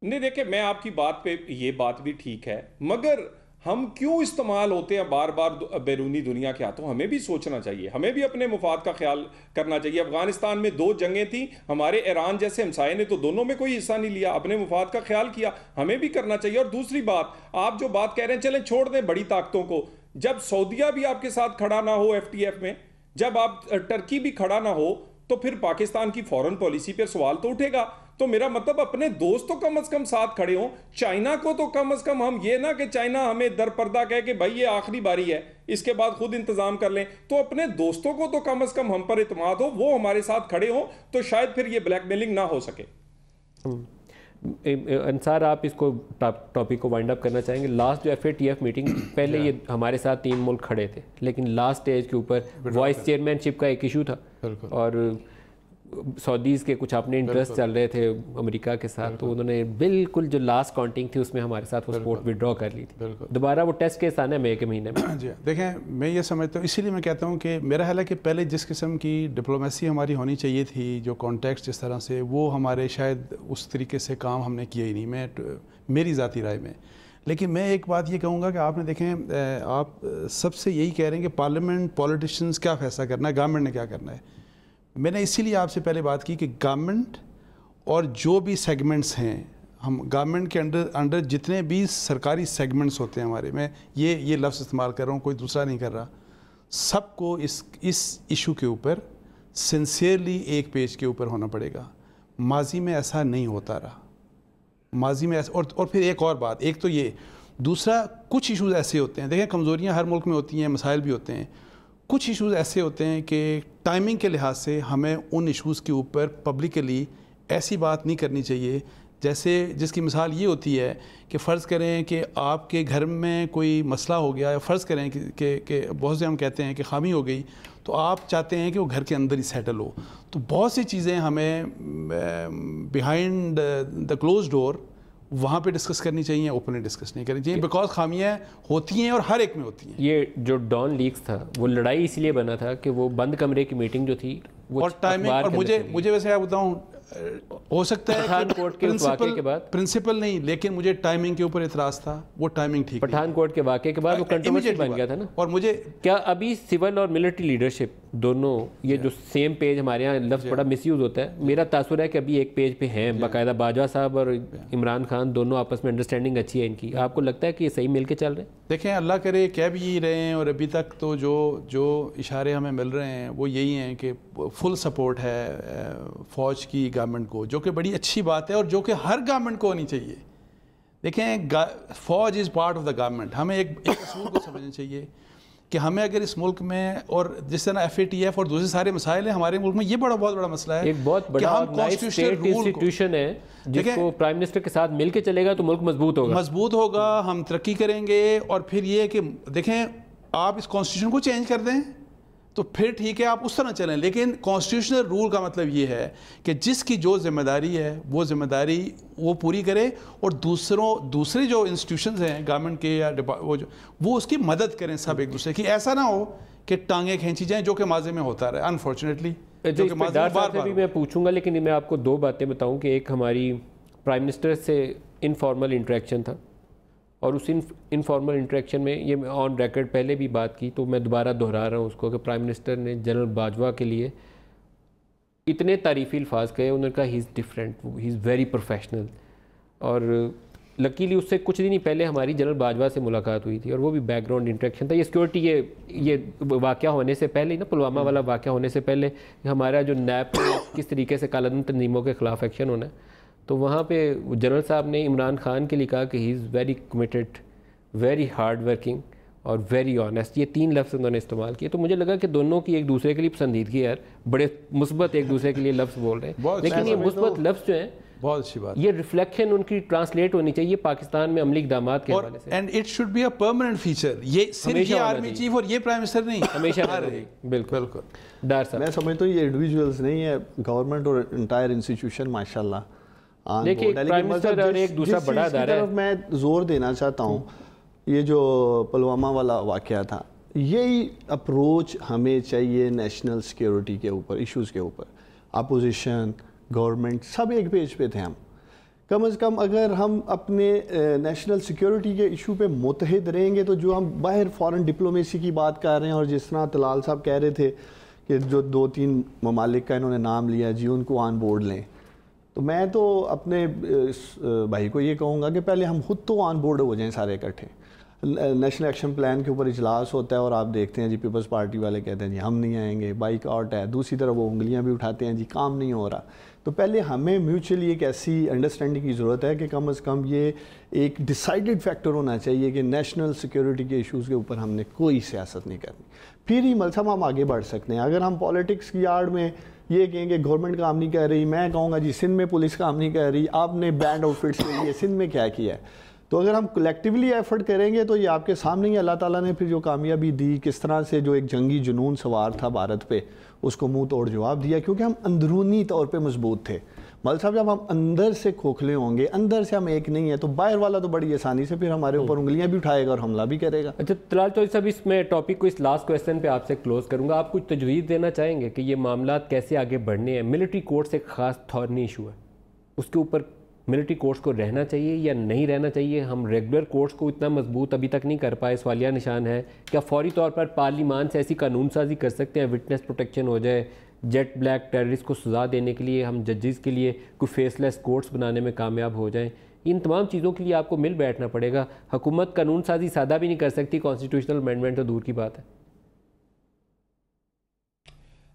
نہیں دیکھیں, میں آپ کی بات پہ یہ بات بھی ٹھیک ہے, مگر ہم کیوں استعمال ہوتے ہیں بار بار بیرونی دنیا کے ہاتھوں؟ ہمیں بھی سوچنا چاہیے, ہمیں بھی اپنے مفاد کا خیال کرنا چاہیے. افغانستان میں 2 جنگیں تھیں, ہمارے ایران جیسے ہمسائے نے تو دونوں میں کوئی حصہ نہیں لیا, اپنے مفاد کا خیال کیا, ہمیں بھی کرنا چاہیے. اور دوسری بات, آپ جو بات کہہ رہے ہیں, چلیں چھوڑ دیں بڑی طاقتوں کو, جب سعودیہ بھی آپ کے ساتھ کھڑا نہ ہو FTF میں, جب آپ ٹرکی بھی کھڑا نہ ہو, تو پھر پاکستان کی فورن پالیسی پر سوال تو اٹھے گا. تو میرا مطلب اپنے دوست تو کم از کم ساتھ کھڑے ہوں. چائنا کو تو کم از کم ہم یہ نہ کہ چائنا ہمیں در پردہ کہے کہ بھائی یہ آخری باری ہے, اس کے بعد خود انتظام کر لیں. تو اپنے دوستوں کو تو کم از کم ہم پر اعتماد ہو, وہ ہمارے ساتھ کھڑے ہوں, تو شاید پھر یہ بلیک میلنگ نہ ہو سکے. انصار, آپ اس کو ٹاپک کو وائنڈ اپ کرنا چاہیں گے؟ لاسٹ جو FATF میٹنگ, پہلے یہ ہمارے ساتھ 3 ملک کھڑے تھے, لیکن لاسٹ اسٹیج کے اوپر وائس چیئرمین شپ کا ایک ایشو تھا, اور سعودیز کے کچھ اپنے انٹرسٹ چل رہے تھے امریکہ کے ساتھ, تو انہوں نے بالکل جو لاسٹ کاؤنٹنگ تھی اس میں ہمارے ساتھ وہ سپورٹ وڈرا کر لی تھی. دوبارہ وہ ٹیسٹ کیس آنا ہے مئی کے مہینے میں. جی دیکھیں, میں یہ سمجھتا ہوں, اسی لیے میں کہتا ہوں کہ میرا خیال ہے کہ پہلے جس قسم کی ڈپلومیسی ہماری ہونی چاہیے تھی, جو کانٹیکسٹ جس طرح سے, وہ ہمارے شاید اس طریقے سے کام ہم نے کیا ہی نہیں, میری ذاتی رائے میں. لیکن میں ایک بات یہ کہوں گا کہ آپ نے دیکھیں, آپ سب سے یہی کہہ رہے ہیں کہ پارلیمنٹ, پولیٹیشنز کیا فیصلہ کرنا ہے, گورنمنٹ نے کیا کرنا ہے. میں نے اسی لیے آپ سے پہلے بات کی کہ گورنمنٹ اور جو بھی سیگمنٹس ہیں, ہم گورنمنٹ کے انڈر جتنے بھی سرکاری سیگمنٹس ہوتے ہیں ہمارے, میں یہ لفظ استعمال کر رہا ہوں, کوئی دوسرا نہیں کر رہا, سب کو اس ایشو کے اوپر سنسیئرلی ایک پیج کے اوپر ہونا پڑے گا. ماضی میں ایسا نہیں ہوتا رہا, ماضی میں ایسا. اور پھر ایک اور بات, ایک تو یہ, دوسرا کچھ ایشوز ایسے ہوتے ہیں, دیکھیں کمزوریاں ہر ملک میں ہوتی ہیں, مسائل بھی ہوتے ہیں. کچھ ایشوز ایسے ہوتے ہیں کہ ٹائمنگ کے لحاظ سے ہمیں ان ایشوز کے اوپر پبلکلی ایسی بات نہیں کرنی چاہیے, جیسے جس کی مثال یہ ہوتی ہے کہ فرض کریں کہ آپ کے گھر میں کوئی مسئلہ ہو گیا, یا فرض کریں کہ بہت سے ہم کہتے ہیں کہ خامی ہو گئی, تو آپ چاہتے ہیں کہ وہ گھر کے اندر ہی سیٹل ہو. تو بہت سی چیزیں ہمیں بیہائنڈ دا کلوز ڈور وہاں پہ ڈسکس کرنی چاہیے, اوپنلی ڈسکس نہیں کرنی چاہیے, بیکاز خامیاں ہوتی ہیں اور ہر ایک میں ہوتی ہیں. یہ جو ڈان لیکس تھا وہ لڑائی اس لیے بنا تھا کہ وہ بند کمرے کی میٹنگ جو تھی وہ, اور ٹائمنگ, اور مجھے ویسے آپ بتاؤں, ہو سکتا ہے پٹھان کوٹ کے واقعے کے بعد, پرنسپل نہیں, لیکن مجھے ٹائمنگ کے اوپر اعتراض تھا, وہ ٹائمنگ ٹھیک, پٹھان کوٹ کے واقعے کے بعد وہ کنٹروورسی بن گیا تھا نا. اور مجھے کیا ابھی سول اور ملٹری لیڈرشپ دونوں, یہ جو سیم پیج, ہمارے یہاں لفظ بڑا مس یوز ہوتا ہے, میرا تاثر ہے کہ ابھی ایک پیج پہ ہیں باقاعدہ, باجوہ صاحب اور عمران خان دونوں آپس میں انڈرسٹینڈنگ اچھی ہے ان کی. آپ کو لگتا ہے کہ یہ صحیح مل کے چل رہے ہیں؟ دیکھیں, اللہ کرے کہہ بھی یہی رہے ہیں, اور ابھی تک تو جو اشارے ہمیں مل رہے ہیں وہ یہی ہیں کہ فل سپورٹ ہے فوج کی گورنمنٹ کو, جو کہ بڑی اچھی بات ہے اور جو کہ ہر گورنمنٹ کو ہونی چاہیے. دیکھیں, فوج is part of the government. ہمیں ایک اصول کو سمجھنا چاہیے کہ ہمیں اگر اس ملک میں, اور جس طرح FATF اور دوسرے سارے مسائل ہیں ہمارے ملک میں, یہ بہت بڑا مسئلہ ہے, ایک بہت بڑا اسٹیٹ انسٹیٹیوشن ہے جس کو پرائم منسٹر کے ساتھ مل کے چلے گا تو ملک مضبوط ہوگا, ہم ترقی کریں گے. اور پھر یہ کہ دیکھیں, آپ اس کانسٹیٹیوشن کو چینج کر دیں, تو پھر ٹھیک ہے آپ اس طرح چلیں، لیکن کانسٹیٹیوشنل رول کا مطلب یہ ہے کہ جس کی جو ذمہ داری ہے وہ ذمہ داری وہ پوری کرے، اور دوسرے جو انسٹیٹیوشنز ہیں گورنمنٹ کے یا وہ اس کی مدد کریں سب ایک دوسرے کی. ایسا نہ ہو کہ ٹانگیں کھینچی جائیں، جو کہ ماضی میں ہوتا رہا انفارچونیٹلی. ڈار صاحب سے بھی میں پوچھوں گا، لیکن میں آپ کو دو باتیں بتاؤں کہ ایک ہماری پرائم منسٹر سے انفارمل انٹریکشن تھا، اور اس انفارمل انٹریکشن میں یہ آن ریکارڈ پہلے بھی بات کی تو میں دوبارہ دہرا رہا ہوں اس کو کہ پرائم منسٹر نے جنرل باجوہ کے لیے اتنے تعریفی الفاظ کہے. انہوں نے کہا he is different, he is very professional. اور لکیلی اس سے کچھ دن ہی پہلے ہماری جنرل باجوہ سے ملاقات ہوئی تھی، اور وہ بھی بیک گراؤنڈ انٹریکشن تھا. یہ سیکورٹی یہ واقعہ ہونے سے پہلے نا، پلوامہ والا واقعہ ہونے سے پہلے ہمارا جو نیب کس طریقے سے کالہ دن تنظیموں کے خلاف ایکشن ہونا ہے، تو وہاں پہ جنرل صاحب نے عمران خان کے لیے کہا کہ he is very committed, very hard working اور ویری آنیسٹ. یہ 3 لفظ انہوں نے استعمال کیے. تو مجھے لگا کہ دونوں کی ایک دوسرے کے لیے پسندیدگی ہے یار، بڑے مثبت ایک دوسرے کے لیے لفظ بول رہے ہیں، لیکن یہ مثبت لفظ جو ہیں بہت اچھی بات، یہ ریفلیکشن ان کی ٹرانسلیٹ ہونی چاہیے پاکستان میں عملی اقدامات کے حوالے سے. And it should be a permanent feature. یہ صرف یہ آرمی چیف اور یہ پرائم منسٹر نہیں، ہمیشہ. بالکل. ڈار صاحب میں سمجھتا ہوں یہ انڈیویجولز نہیں ہے، گورنمنٹ اور انٹائر انسٹیٹیوشن ماشاءاللہ. دیکھیے پرائم منسٹر اور ایک دوسرا بڑا ادارہ ہے. میں زور دینا چاہتا ہوں، یہ جو پلوامہ والا واقعہ تھا، یہی اپروچ ہمیں چاہیے نیشنل سیکیورٹی کے اوپر، ایشوز کے اوپر. اپوزیشن، گورنمنٹ سب ایک پیج پہ تھے. ہم کم از کم اگر ہم اپنے نیشنل سیکیورٹی کے ایشو پہ متحد رہیں گے، تو جو ہم باہر فارن ڈپلومیسی کی بات کر رہے ہیں، اور جس طرح طلال صاحب کہہ رہے تھے کہ جو 2-3 ممالک کا انہوں نے نام لیا جی ان کو آن بورڈ لیں، تو میں تو اپنے بھائی کو یہ کہوں گا کہ پہلے ہم خود تو آن بورڈ ہو جائیں سارے اکٹھے. نیشنل ایکشن پلان کے اوپر اجلاس ہوتا ہے اور آپ دیکھتے ہیں جی پیپلز پارٹی والے کہتے ہیں جی ہم نہیں آئیں گے، بائیک آؤٹ ہے، دوسری طرف وہ انگلیاں بھی اٹھاتے ہیں جی کام نہیں ہو رہا. تو پہلے ہمیں میوچولی ایک ایسی انڈرسٹینڈنگ کی ضرورت ہے کہ کم از کم یہ ایک ڈیسائیڈڈ فیکٹر ہونا چاہیے کہ نیشنل سیکیورٹی کے ایشوز کے اوپر ہم نے کوئی سیاست نہیں کرنی. پھر ہی ملزم ہم آگے بڑھ سکتے ہیں. اگر ہم پالیٹکس کی آڑ میں یہ کہیں گے گورنمنٹ کام نہیں کر رہی، میں کہوں گا جی سندھ میں پولیس کام نہیں کر رہی، آپ نے بینڈ آؤٹ فٹس کے لیے سندھ میں کیا کیا ہے. تو اگر ہم کلیکٹیولی ایفرٹ کریں گے تو یہ آپ کے سامنے ہی اللہ تعالیٰ نے پھر جو کامیابی دی، کس طرح سے جو ایک جنگی جنون سوار تھا بھارت پہ، اس کو منہ توڑ جواب دیا، کیونکہ ہم اندرونی طور پہ مضبوط تھے. مل صاحب جب ہم اندر سے کھوکھلے ہوں گے، اندر سے ہم ایک نہیں ہیں، تو باہر والا تو بڑی آسانی سے پھر ہمارے اوپر انگلیاں بھی اٹھائے گا اور حملہ بھی کرے گا. اچھا طلال چودھری صاحب، اس میں ٹاپک کو اس لاسٹ کویسچن پہ آپ سے کلوز کروں گا. آپ کچھ تجویز دینا چاہیں گے کہ یہ معاملات کیسے آگے بڑھنے ہیں؟ ملٹری کورٹس ایک خاص تھورنی ایشو ہے، اس کے اوپر ملٹری کورٹس کو رہنا چاہیے یا نہیں رہنا چاہیے؟ ہم ریگولر کورٹس کو اتنا مضبوط ابھی تک نہیں کر پائے، سوالیہ نشان ہے. کیا فوری طور پر پارلیمان سے ایسی قانون سازی کر سکتے ہیں، وٹنس پروٹیکشن ہو جائے، جیٹ بلیک ٹیررسٹ کو سزا دینے کے لیے ہم ججز کے لیے کوئی فیس لیس کورٹس بنانے میں کامیاب ہو جائیں؟ ان تمام چیزوں کے لیے آپ کو مل بیٹھنا پڑے گا. حکومت قانون سازی سادہ بھی نہیں کر سکتی، کانسٹیٹیوشنل امینڈمنٹ تو دور کی بات ہے.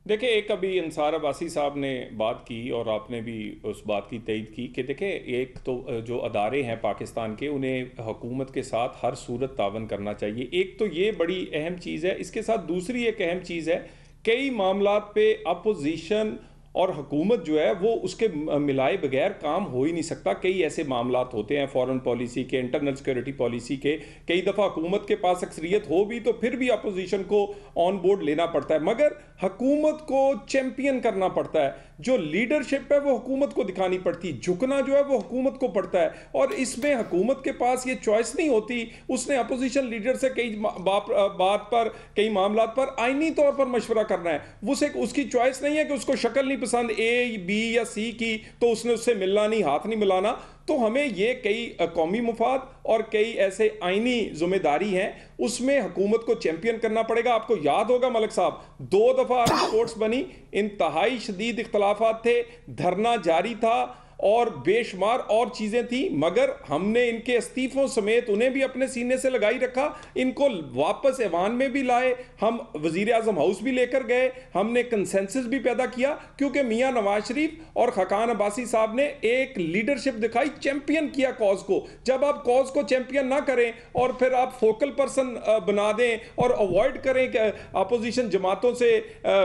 دیکھیں، ایک ابھی انصار عباسی صاحب نے بات کی اور آپ نے بھی اس بات کی تائید کی کہ دیکھیں ایک تو جو ادارے ہیں پاکستان کے، انہیں حکومت کے ساتھ ہر صورت تعاون کرنا چاہیے. ایک تو یہ بڑی اہم چیز ہے. اس کے ساتھ دوسری ایک اہم چیز ہے، کئی معاملات پہ اپوزیشن اور حکومت جو ہے وہ اس کے ملائے بغیر کام ہو ہی نہیں سکتا. کئی ایسے معاملات ہوتے ہیں فورن پالیسی کے، انٹرنل سیکورٹی پالیسی کے، کئی دفعہ حکومت کے پاس اکثریت ہو بھی تو پھر بھی اپوزیشن کو آن بورڈ لینا پڑتا ہے، مگر حکومت کو چیمپئن کرنا پڑتا ہے. جو لیڈرشپ ہے وہ حکومت کو دکھانی پڑتی، جھکنا جو ہے وہ حکومت کو پڑتا ہے. اور اس میں حکومت کے پاس یہ چوائس نہیں ہوتی. اس نے اپوزیشن لیڈر سے کئی بات پر، کئی معاملات پر آئینی طور پر مشورہ کرنا ہے. اس کی چوائس نہیں ہے کہ اس کو شکل نہیں پسند اے، بی یا سی کی تو اس نے اس سے ملنا نہیں، ہاتھ نہیں ملانا. تو ہمیں یہ کئی قومی مفاد اور کئی ایسے آئینی ذمہ داری ہیں، اس میں حکومت کو چیمپئن کرنا پڑے گا. آپ کو یاد ہوگا ملک صاحب، 2 دفعہ کورٹس بنی، انتہائی شدید اختلافات تھے، دھرنا جاری تھا اور بے شمار اور چیزیں تھیں، مگر ہم نے ان کے استعفوں سمیت انہیں بھی اپنے سینے سے لگائی رکھا. ان کو واپس ایوان میں بھی لائے، ہم وزیر اعظم ہاؤس بھی لے کر گئے، ہم نے کنسنسس بھی پیدا کیا، کیونکہ میاں نواز شریف اور خاقان عباسی صاحب نے ایک لیڈرشپ دکھائی، چیمپئن کیا کاز کو. جب آپ کاز کو چیمپئن نہ کریں اور پھر آپ فوکل پرسن بنا دیں اور اوائڈ کریں کہ اپوزیشن جماعتوں سے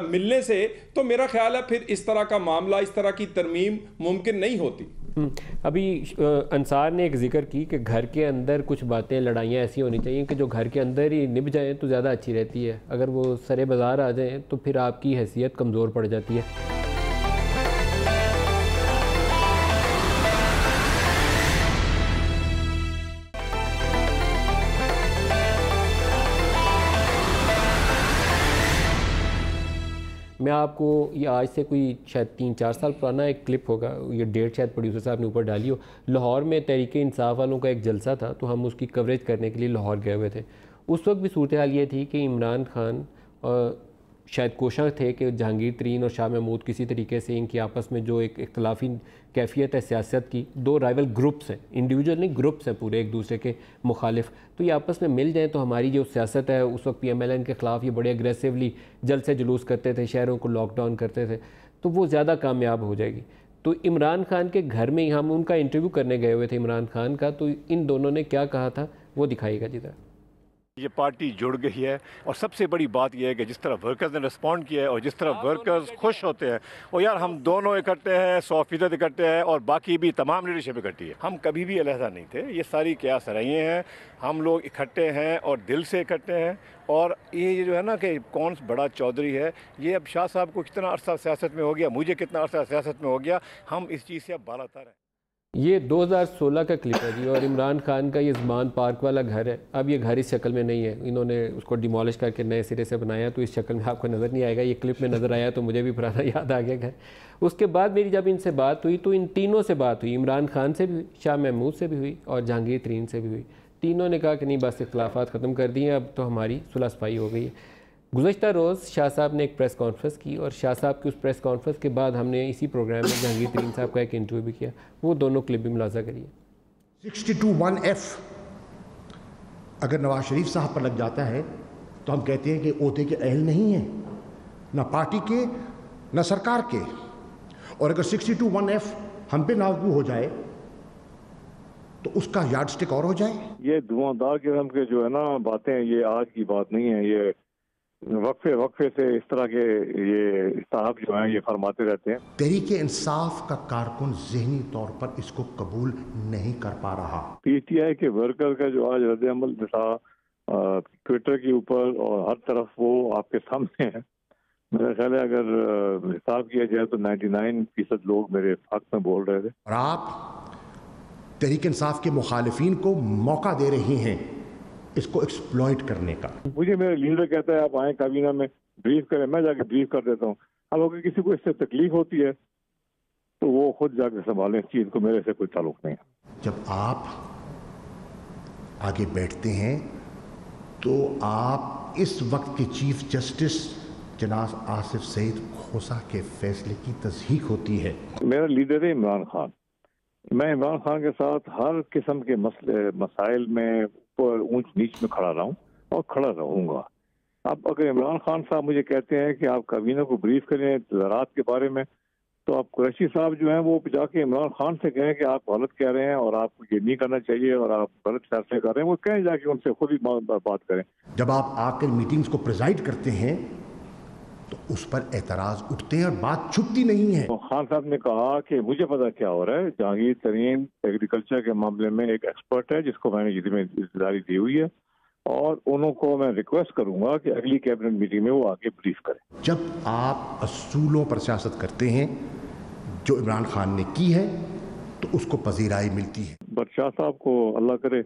ملنے سے، تو میرا خیال ہے پھر اس طرح کا معاملہ، اس طرح کی ترمیم ممکن نہیں ہوتی. ابھی انصار نے ایک ذکر کی کہ گھر کے اندر کچھ باتیں لڑائیاں ایسی ہونی چاہیے کہ جو گھر کے اندر ہی نبھ جائیں تو زیادہ اچھی رہتی ہے، اگر وہ سرے بازار آ جائیں تو پھر آپ کی حیثیت کمزور پڑ جاتی ہے۔ میں آپ کو یہ آج سے کوئی شاید 3-4 سال پرانا ایک کلپ ہوگا، یہ ڈیٹ شاید پروڈیوسر صاحب نے اوپر ڈالی ہو، لاہور میں تحریک انصاف والوں کا ایک جلسہ تھا تو ہم اس کی کوریج کرنے کے لیے لاہور گئے ہوئے تھے۔ اس وقت بھی صورتحال یہ تھی کہ عمران خان شاید کوشاں تھے کہ جہانگیر ترین اور شاہ محمود کسی طریقے سے ان کی آپس میں جو ایک اختلافی کیفیت ہے سیاست کی، دو رائیول گروپس ہیں، انڈیویجول نہیں گروپس ہیں پورے ایک دوسرے کے مخالف، تو یہ آپس میں مل جائیں تو ہماری جو سیاست ہے، اس وقت PMLN کے خلاف یہ بڑے اگریسولی جلسے جلوس کرتے تھے، شہروں کو لاک ڈاؤن کرتے تھے، تو وہ زیادہ کامیاب ہو جائے گی۔ تو عمران خان کے گھر میں ہم ان کا انٹرویو کرنے گئے ہوئے تھے عمران خان کا، تو ان دونوں نے کیا کہا تھا وہ دکھائیے گا جی ذرا۔ یہ پارٹی جڑ گئی ہے، اور سب سے بڑی بات یہ ہے کہ جس طرح ورکرز نے رسپونڈ کیا ہے اور جس طرح ورکرز خوش ہوتے ہیں، اور یار ہم دونوں اکٹھے ہیں، 100% اکٹھے ہیں، اور باقی بھی تمام لیڈرشپ اکٹھی ہے۔ ہم کبھی بھی علیحدہ نہیں تھے، یہ ساری قیاس رائیں ہیں، ہم لوگ اکٹھے ہیں اور دل سے اکٹھے ہیں۔ اور یہ جو ہے نا کہ کون بڑا چودھری ہے، یہ اب شاہ صاحب کو کتنا عرصہ سیاست میں ہو گیا، مجھے کتنا عرصہ سیاست میں ہو گیا، ہم اس چیز سے اب بالا تر ہیں۔ یہ 2016 کا کلپ ہے جی، اور عمران خان کا یہ زمان پارک والا گھر ہے، اب یہ گھر اس شکل میں نہیں ہے، انہوں نے اس کو ڈیمولش کر کے نئے سرے سے بنایا، تو اس شکل میں آپ کو نظر نہیں آئے گا، یہ کلپ میں نظر آیا تو مجھے بھی پرانا یاد آ گیا گھر۔ اس کے بعد میری جب ان سے بات ہوئی تو ان تینوں سے بات ہوئی، عمران خان سے بھی ہوئی، شاہ محمود سے بھی ہوئی اور جہانگیر ترین سے بھی ہوئی، تینوں نے کہا کہ نہیں بس اختلافات ختم کر دیے، اب تو ہماری صلح صفائی ہو گئی ہے۔ گزشتہ روز شاہ صاحب نے ایک پریس کانفرنس کی، اور شاہ صاحب کی اس پریس کانفرنس کے بعد ہم نے اسی پروگرام میں جہانگیر ترین صاحب کا ایک انٹرویو بھی کیا، وہ دونوں کلپ بھی ملاحظہ کریے۔ 62(1)(f اگر نواز شریف صاحب پر لگ جاتا ہے تو ہم کہتے ہیں کہ عہدے کے اہل نہیں ہیں، نہ پارٹی کے نہ سرکار کے، اور اگر 62(1)(f ہم پہ لاگو ہو جائے تو اس کا یارڈ سٹک اور ہو جائے۔ یہ دھواں قسم کے جو ہے نا باتیں، یہ آج کی بات نہیں ہے، یہ وقفے سے اس طرح کے یہ صاحب جو ہیں یہ فرماتے رہتے ہیں۔ تحریک انصاف کا کارکن ذہنی طور پر اس کو قبول نہیں کر پا رہا۔ PTI کے ورکر کا جو آج رد عمل تھا ٹویٹر کے اوپر اور ہر طرف، وہ آپ کے سامنے ہے۔ میرا خیال ہے اگر حساب کیا جائے تو 99% لوگ میرے حق میں بول رہے تھے، اور آپ تحریک انصاف کے مخالفین کو موقع دے رہی ہیں اس کو ایکسپلوئٹ کرنے کا۔ مجھے میرا لیڈر کہتا ہے آپ آئیں کابینہ میں بریف کریں، میں جا کے بریف کر دیتا ہوں۔ اب اگر کسی کو اس سے تکلیف ہوتی ہے تو وہ خود جا کے سنبھالیں اس چیز کو، میرے سے کوئی تعلق نہیں ہے۔ جب آپ آگے بیٹھتے ہیں تو آپ اس وقت کے چیف جسٹس جناب آصف سعید کھوسہ کے فیصلے کی تصحیح ہوتی ہے۔ میرا لیڈر ہے عمران خان، میں عمران خان کے ساتھ ہر قسم کے مسائل میں اوپر اونچ نیچ میں کھڑا رہا ہوں اور کھڑا رہوں گا۔ اب اگر عمران خان صاحب مجھے کہتے ہیں کہ آپ کابینہ کو بریف کریں زراعت کے بارے میں، تو آپ قریشی صاحب جو ہیں وہ جا کے عمران خان سے کہیں کہ آپ غلط کہہ رہے ہیں اور آپ کو یہ نہیں کرنا چاہیے اور آپ غلط فیصلے کر رہے ہیں، وہ کہیں جا کے ان سے خود ہی بات کریں۔ جب آپ آ کر میٹنگز کو پریزائڈ کرتے ہیں تو اس پر اعتراض اٹھتے ہیں اور بات چھپتی نہیں ہے۔ خان صاحب نے کہا کہ مجھے پتا کیا ہو رہا ہے، جہانگیر ترین ایگریکلچر کے معاملے میں ایک ایکسپرٹ ہے جس کو میں نے ذمہ داری دی ہوئی ہے، اور انہوں کو میں ریکویسٹ کروں گا کہ اگلی کیبنٹ میٹنگ میں وہ آگے بریف کریں۔ جب آپ اصولوں پر سیاست کرتے ہیں جو عمران خان نے کی ہے تو اس کو پذیرائی ملتی ہے۔ بٹ شاہ صاحب کو اللہ کرے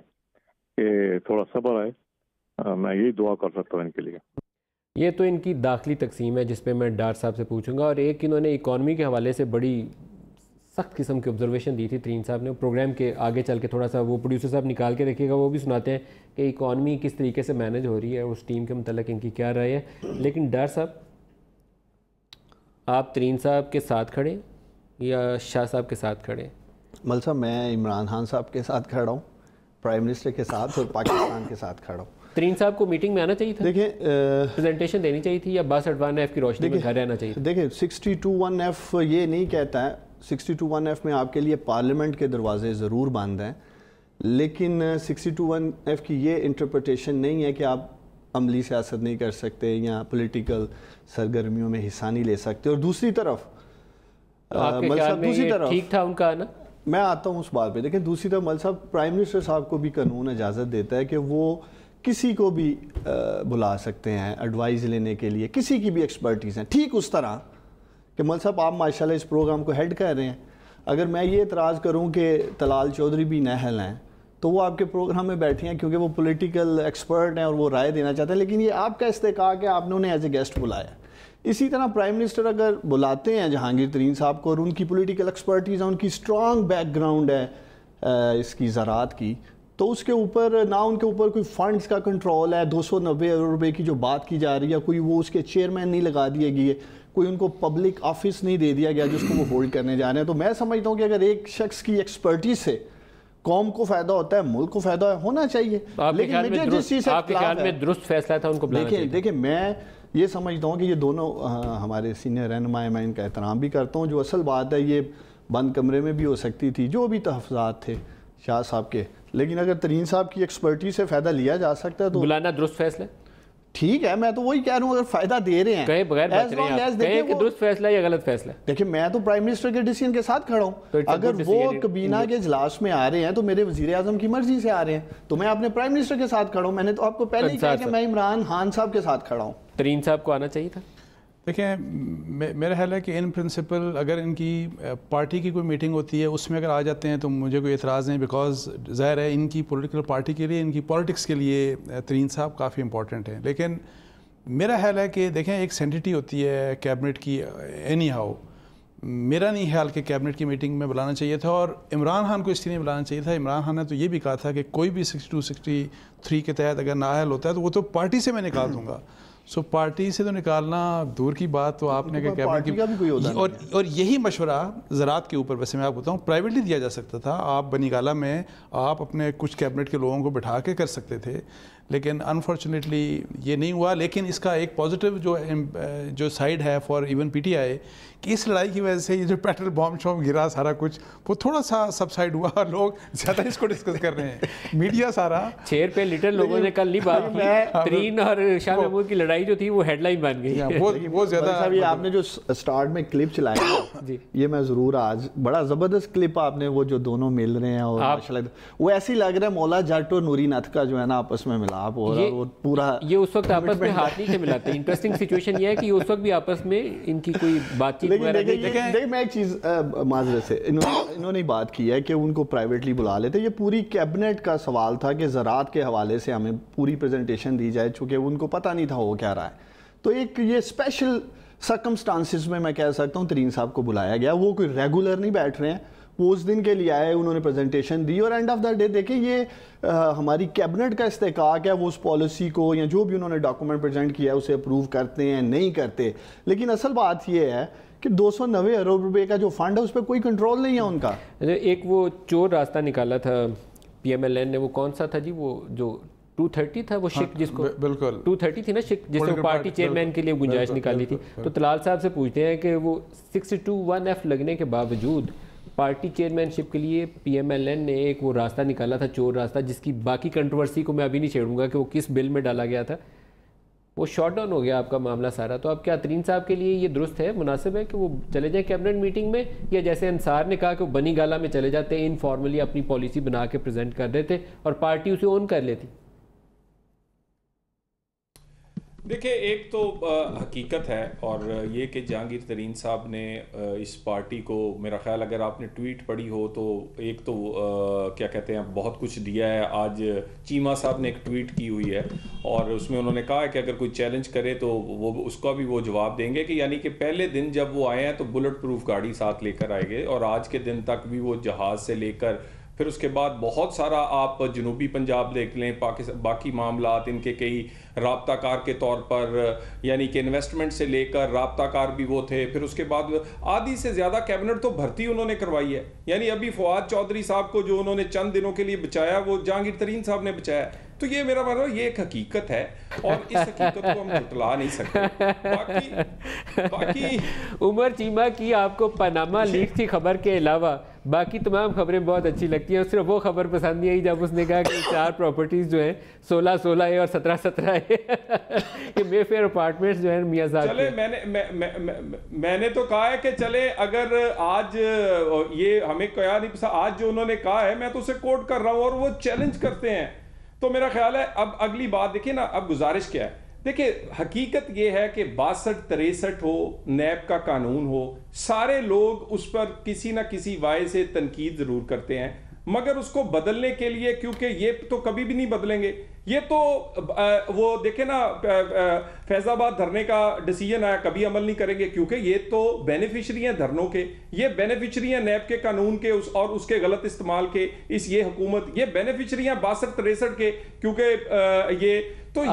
کہ تھوڑا صبر آئے، میں یہی دعا کر سکتا ہوں ان کے لیے۔ یہ تو ان کی داخلی تقسیم ہے جس پہ میں ڈار صاحب سے پوچھوں گا، اور ایک انہوں نے اکانومی کے حوالے سے بڑی سخت قسم کی آبزرویشن دی تھی ترین صاحب نے، پروگرام کے آگے چل کے تھوڑا سا وہ پروڈیوسر صاحب نکال کے رکھیے گا، وہ بھی سناتے ہیں کہ اکانومی کس طریقے سے مینج ہو رہی ہے، اس ٹیم کے متعلق ان کی کیا رائے ہے۔ لیکن ڈار صاحب آپ ترین صاحب کے ساتھ کھڑے یا شاہ صاحب کے ساتھ کھڑے؟ مل صاحب میں عمران خان صاحب کے ساتھ کھڑا ہوں، پرائم منسٹر کے ساتھ اور پاکستان کے ساتھ کھڑا ہوں۔ ترین صاحب کو میٹنگ میں آنا چاہیے تھا، دیکھیں پریزنٹیشن دینی چاہیے تھی، یا 62(1)(f) کی روشنی میں گھر رہنا چاہیے تھا؟ دیکھیں 62(1)(f) یہ نہیں کہتا ہے، 62(1)(f) میں آپ کے لیے پارلیمنٹ کے دروازے ضرور بند ہیں، لیکن 62(1)(f) کی یہ انٹرپریٹیشن نہیں ہے کہ آپ عملی سیاست نہیں کر سکتے یا پولیٹیکل سرگرمیوں میں حصہ نہیں لے سکتے۔ اور دوسری طرف آپ کے خیال میں یہ ٹھیک تھا ان کا آنا؟ میں آتا ہوں اس بات پہ. دیکھیں دوسری طرف مل صاحب پرائم منسٹر صاحب کو بھی قانون اجازت دیتا ہے کہ وہ کسی کو بھی بلا سکتے ہیں ایڈوائز لینے کے لیے, کسی کی بھی ایکسپرٹیز ہیں. ٹھیک اس طرح کہ مل صاحب آپ ماشاءاللہ اس پروگرام کو ہیڈ کر رہے ہیں, اگر میں یہ اعتراض کروں کہ طلال چودھری بھی نااہل ہیں تو وہ آپ کے پروگرام میں بیٹھے ہیں کیونکہ وہ پولیٹیکل ایکسپرٹ ہیں اور وہ رائے دینا چاہتے ہیں, لیکن یہ آپ کا استحقاق ہے, آپ نے انہیں ایز اے گیسٹ بلایا. اسی طرح پرائم منسٹر اگر بلاتے ہیں جہانگیر ترین صاحب کو اور ان کی پولیٹیکل ایکسپرٹیز ہیں, ان کی اسٹرانگ بیک گراؤنڈ ہے اس کی زراعت کی, تو اس کے اوپر نہ ان کے اوپر کوئی فنڈز کا کنٹرول ہے, 290 ارب روپے کی جو بات کی جا رہی ہے کوئی وہ اس کے چیئرمین نہیں لگا دیے گئے, کوئی ان کو پبلک آفس نہیں دے دیا گیا جس کو وہ ہولڈ کرنے جا رہے ہیں. تو میں سمجھتا ہوں کہ اگر ایک شخص کی ایکسپرٹیز سے قوم کو فائدہ ہوتا ہے, ملک کو فائدہ ہونا چاہیے. لیکن مجھے جس چیز سے آپ کے خیال میں درست فیصلہ تھا ان کو بلانا چاہیے. دیکھیں میں یہ سمجھتا ہوں کہ یہ دونوں ہمارے سینئر رہنما ہیں, میں ان کا احترام بھی کرتا ہوں. جو اصل بات ہے یہ بند کمرے میں بھی ہو سکتی تھی, جو بھی تحفظات تھے شاہ صاحب کے, لیکن اگر ترین صاحب کی ایکسپرٹیز سے فائدہ لیا جا سکتا ہے تو بلانا درست فیصلہ ٹھیک ہے. میں تو وہی کہہ رہا ہوں اگر فائدہ دے رہے ہیں کہیں بغیر بچ رہے ہیں آپ, کہیں کہ درست فیصلہ یا غلط فیصلہ. دیکھیں میں تو پرائم منسٹر کے ڈیسیژن کے ساتھ کھڑا ہوں. اگر وہ کابینہ کے اجلاس میں آ رہے ہیں تو میرے وزیر اعظم کی مرضی سے آ رہے ہیں تو میں اپنے پرائم منسٹر کے ساتھ کھڑا ہوں. میں نے تو آپ کو پہلے ہی کہا کہ میں عمران خان صاحب کے ساتھ کھڑا ہوں. ترین صاحب کو آنا چاہیے تھا. دیکھیں میرا خیال ہے کہ ان پرنسپل اگر ان کی پارٹی کی کوئی میٹنگ ہوتی ہے اس میں اگر آ جاتے ہیں تو مجھے کوئی اعتراض نہیں, بیکاز ظاہر ہے ان کی پولیٹیکل پارٹی کے لیے, ان کی پالیٹکس کے لیے ترین صاحب کافی امپورٹنٹ ہیں. لیکن میرا خیال ہے کہ دیکھیں ایک سینٹیٹی ہوتی ہے کیبنٹ کی اینی ہاؤ. میرا نہیں خیال کہ کیبنٹ کی میٹنگ میں بلانا چاہیے تھا, اور عمران خان کو اس لیے بلانا چاہیے تھا. عمران خان نے تو یہ بھی کہا تھا کہ کوئی بھی 62-63 کے تحت اگر نااہل ہوتا ہے تو وہ تو پارٹی سے میں نکال دوں گا. سو پارٹی سے تو نکالنا دور کی بات, تو آپ نے کہا کیبنٹ کی, اور یہی مشورہ زراعت کے اوپر ویسے میں آپ بتاؤں پرائیویٹلی دیا جا سکتا تھا. آپ بنی گالہ میں آپ اپنے کچھ کیبنٹ کے لوگوں کو بٹھا کے کر سکتے تھے, لیکن انفارچونیٹلی یہ نہیں ہوا. لیکن اس کا ایک پازیٹیو جو سائڈ ہے for even P T I کہ اس لڑائی کی وجہ سے یہ جو پیٹرول بام شام گرا سارا کچھ وہ تھوڑا سا سبسائڈ ہوا, اور لوگ زیادہ اس کو ڈسکس کر رہے ہیں, میڈیا سارا چیئر پہ لیٹر لوگوں نے کل نہیں بات کی. ترین اور شاہ محمود کی لڑائی جو تھی وہ ہیڈ لائن بن گئی. وہ زیادہ یہ آپ نے جو سٹارٹ میں کلپ چلایا یہ میں ضرور آج بڑا زبردست کلپ آپ نے, وہ جو دونوں مل رہے ہیں اور ماشاءاللہ وہ ایسی لگ رہا ہے مولا جٹ اور نوری نتھ کا جو ہے نا آپس میں ملاپ ہو رہا ہے. وہ پورا یہ اس وقت آپس میں ہاتھ نہیں سے ملاتے. انٹرسٹنگ سچویشن یہ ہے کہ اس وقت بھی آپس میں ان کی کوئی بات چیت وغیرہ نہیں. دیکھیں میں ایک چیز معذرت سے انہوں نے بات کی ہے کہ ان کو پرائیویٹلی بلا لیتے. یہ پوری کیبنٹ کا سوال تھا کہ زراعت کے حوالے سے ہمیں پوری پریزنٹیشن دی جائے, چونکہ ان کو پتہ نہیں تھا وہ کیا رہا ہے. تو ایک یہ اسپیشل سرکمسٹانسز میں کہہ سکتا ہوں ترین صاحب کو بلایا گیا. وہ کوئی ریگولر نہیں بیٹھ رہے ہیں, وہ اس دن کے لیے آئے, انہوں نے پریزنٹیشن دی, اور اینڈ آف دا ڈے دیکھیں یہ ہماری کیبنٹ کا استحقاق ہے, وہ اس پالیسی کو یا جو بھی انہوں نے ڈاکومنٹ پریزنٹ کیا ہے اسے اپروو کرتے ہیں نہیں کرتے. لیکن اصل بات یہ ہے کہ 290 ارب روپے کا جو فنڈ ہے اس پہ کوئی کنٹرول نہیں ہے ان کا. ایک وہ چور راستہ نکالا تھا پی ایم ایل این نے, وہ کون سا تھا جی, وہ جو 230 تھا, وہ شک جس کو 230 تھی نا شک, جس کو پارٹی چیئرمین کے لیے گنجائش نکالی تھی. تو طلال صاحب سے پوچھتے ہیں کہ وہ 621F لگنے کے باوجود پارٹی چیئرمین شپ کے لیے پی ایم ایل این نے ایک وہ راستہ نکالا تھا, چور راستہ, جس کی باقی کنٹروورسی کو میں ابھی نہیں چھیڑوں گا کہ وہ کس بل میں ڈالا گیا تھا. وہ شاٹ ڈاؤن ہو گیا آپ کا معاملہ سارا. تو اب کیا ترین صاحب کے لیے یہ درست ہے, مناسب ہے کہ وہ چلے جائیں کیبنٹ میٹنگ میں, یا جیسے انصار نے کہا کہ وہ بنی گالہ میں چلے جاتے ہیں, انفارملی اپنی پالیسی بنا کے پریزنٹ کر دیتے اور پارٹی اسے اون کر لیتی؟ دیکھیں ایک تو حقیقت ہے, اور یہ کہ جہانگیر ترین صاحب نے اس پارٹی کو, میرا خیال اگر آپ نے ٹویٹ پڑھی ہو تو ایک تو کیا کہتے ہیں بہت کچھ دیا ہے. آج چیمہ صاحب نے ایک ٹویٹ کی ہوئی ہے اور اس میں انہوں نے کہا ہے کہ اگر کوئی چیلنج کرے تو وہ اس کا بھی وہ جواب دیں گے, کہ یعنی کہ پہلے دن جب وہ آئے ہیں تو بلٹ پروف گاڑی ساتھ لے کر آئے گے, اور آج کے دن تک بھی وہ جہاز سے لے کر پھر اس کے بعد بہت سارا آپ جنوبی پنجاب دیکھ لیں, باقی معاملات ان کے کئی رابطہ کار کے طور پر, یعنی کہ انویسٹمنٹ سے لے کر رابطہ کار بھی وہ تھے. پھر اس کے بعد آدھی سے زیادہ کیبنٹ تو بھرتی انہوں نے کروائی ہے. یعنی ابھی فواد چودھری صاحب کو جو انہوں نے چند دنوں کے لیے بچایا وہ جہانگیر ترین صاحب نے بچایا ہے. تو یہ میرا مطلب یہ ایک حقیقت ہے اور اس حقیقت کو ہم جھٹلا نہیں سکتے. باقی عمر چیمہ کی آپ کو پاناما لیکس کی خبر کے علاوہ باقی تمام خبریں بہت اچھی لگتی ہیں, صرف وہ خبر پسند نہیں آئی جب اس نے کہا کہ 4 پراپرٹیز جو ہیں 16 ہے اور 17 ہے کہ مے فیئر اپارٹمنٹس جو ہیں میاں صاحب چلے. میں نے تو کہا ہے کہ چلے اگر آج یہ ہمیں کہا نہیں پسند, آج جو انہوں نے کہا ہے میں تو اسے کوٹ کر رہا ہوں اور وہ چیلنج کرتے ہیں, تو میرا خیال ہے اب اگلی بات دیکھیں نا, اب گزارش کیا ہے. دیکھیں حقیقت یہ ہے کہ 62-63 ہو, نیب کا قانون ہو, سارے لوگ اس پر کسی نہ کسی وجہ سے تنقید ضرور کرتے ہیں, مگر اس کو بدلنے کے لیے, کیونکہ یہ تو کبھی بھی نہیں بدلیں گے, یہ تو وہ دیکھیں نا فیض آباد دھرنے کا ڈیسیجن آیا, کبھی عمل نہیں کریں گے کیونکہ یہ تو بینیفیشری ہیں دھرنوں کے, یہ بینیفیشری ہیں نیب کے قانون کے اور اس کے غلط استعمال کے, یہ حکومت یہ بینیفیشری ہیں 62-63 کے, کیونکہ یہ تو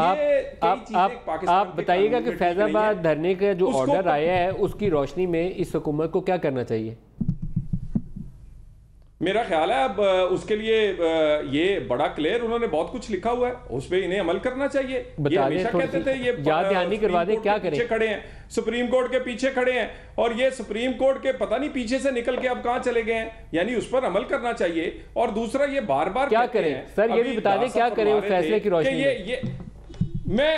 آپ بتائیے گا کہ فیض آباد دھرنے کا جو آرڈر آیا ہے اس کی روشنی میں اس حکومت کو کیا کرنا چاہیے؟ میرا خیال ہے اب اس کے لیے یہ بڑا کلیئر انہوں نے بہت کچھ لکھا ہوا ہے, اس پہ انہیں عمل کرنا چاہیے. یہ ہمیشہ کہتے تھے یہ یاد دہانی کروا دیں, کیا کریں, کھڑے ہیں سپریم کورٹ کے پیچھے کھڑے ہیں, اور یہ سپریم کورٹ کے پتہ نہیں پیچھے سے نکل کے اب کہاں چلے گئے ہیں, یعنی اس پر عمل کرنا چاہیے. اور دوسرا یہ بار بار کیا کریں سر, یہ بھی بتا دیں کیا کریں اس فیصلے کی روشنی میں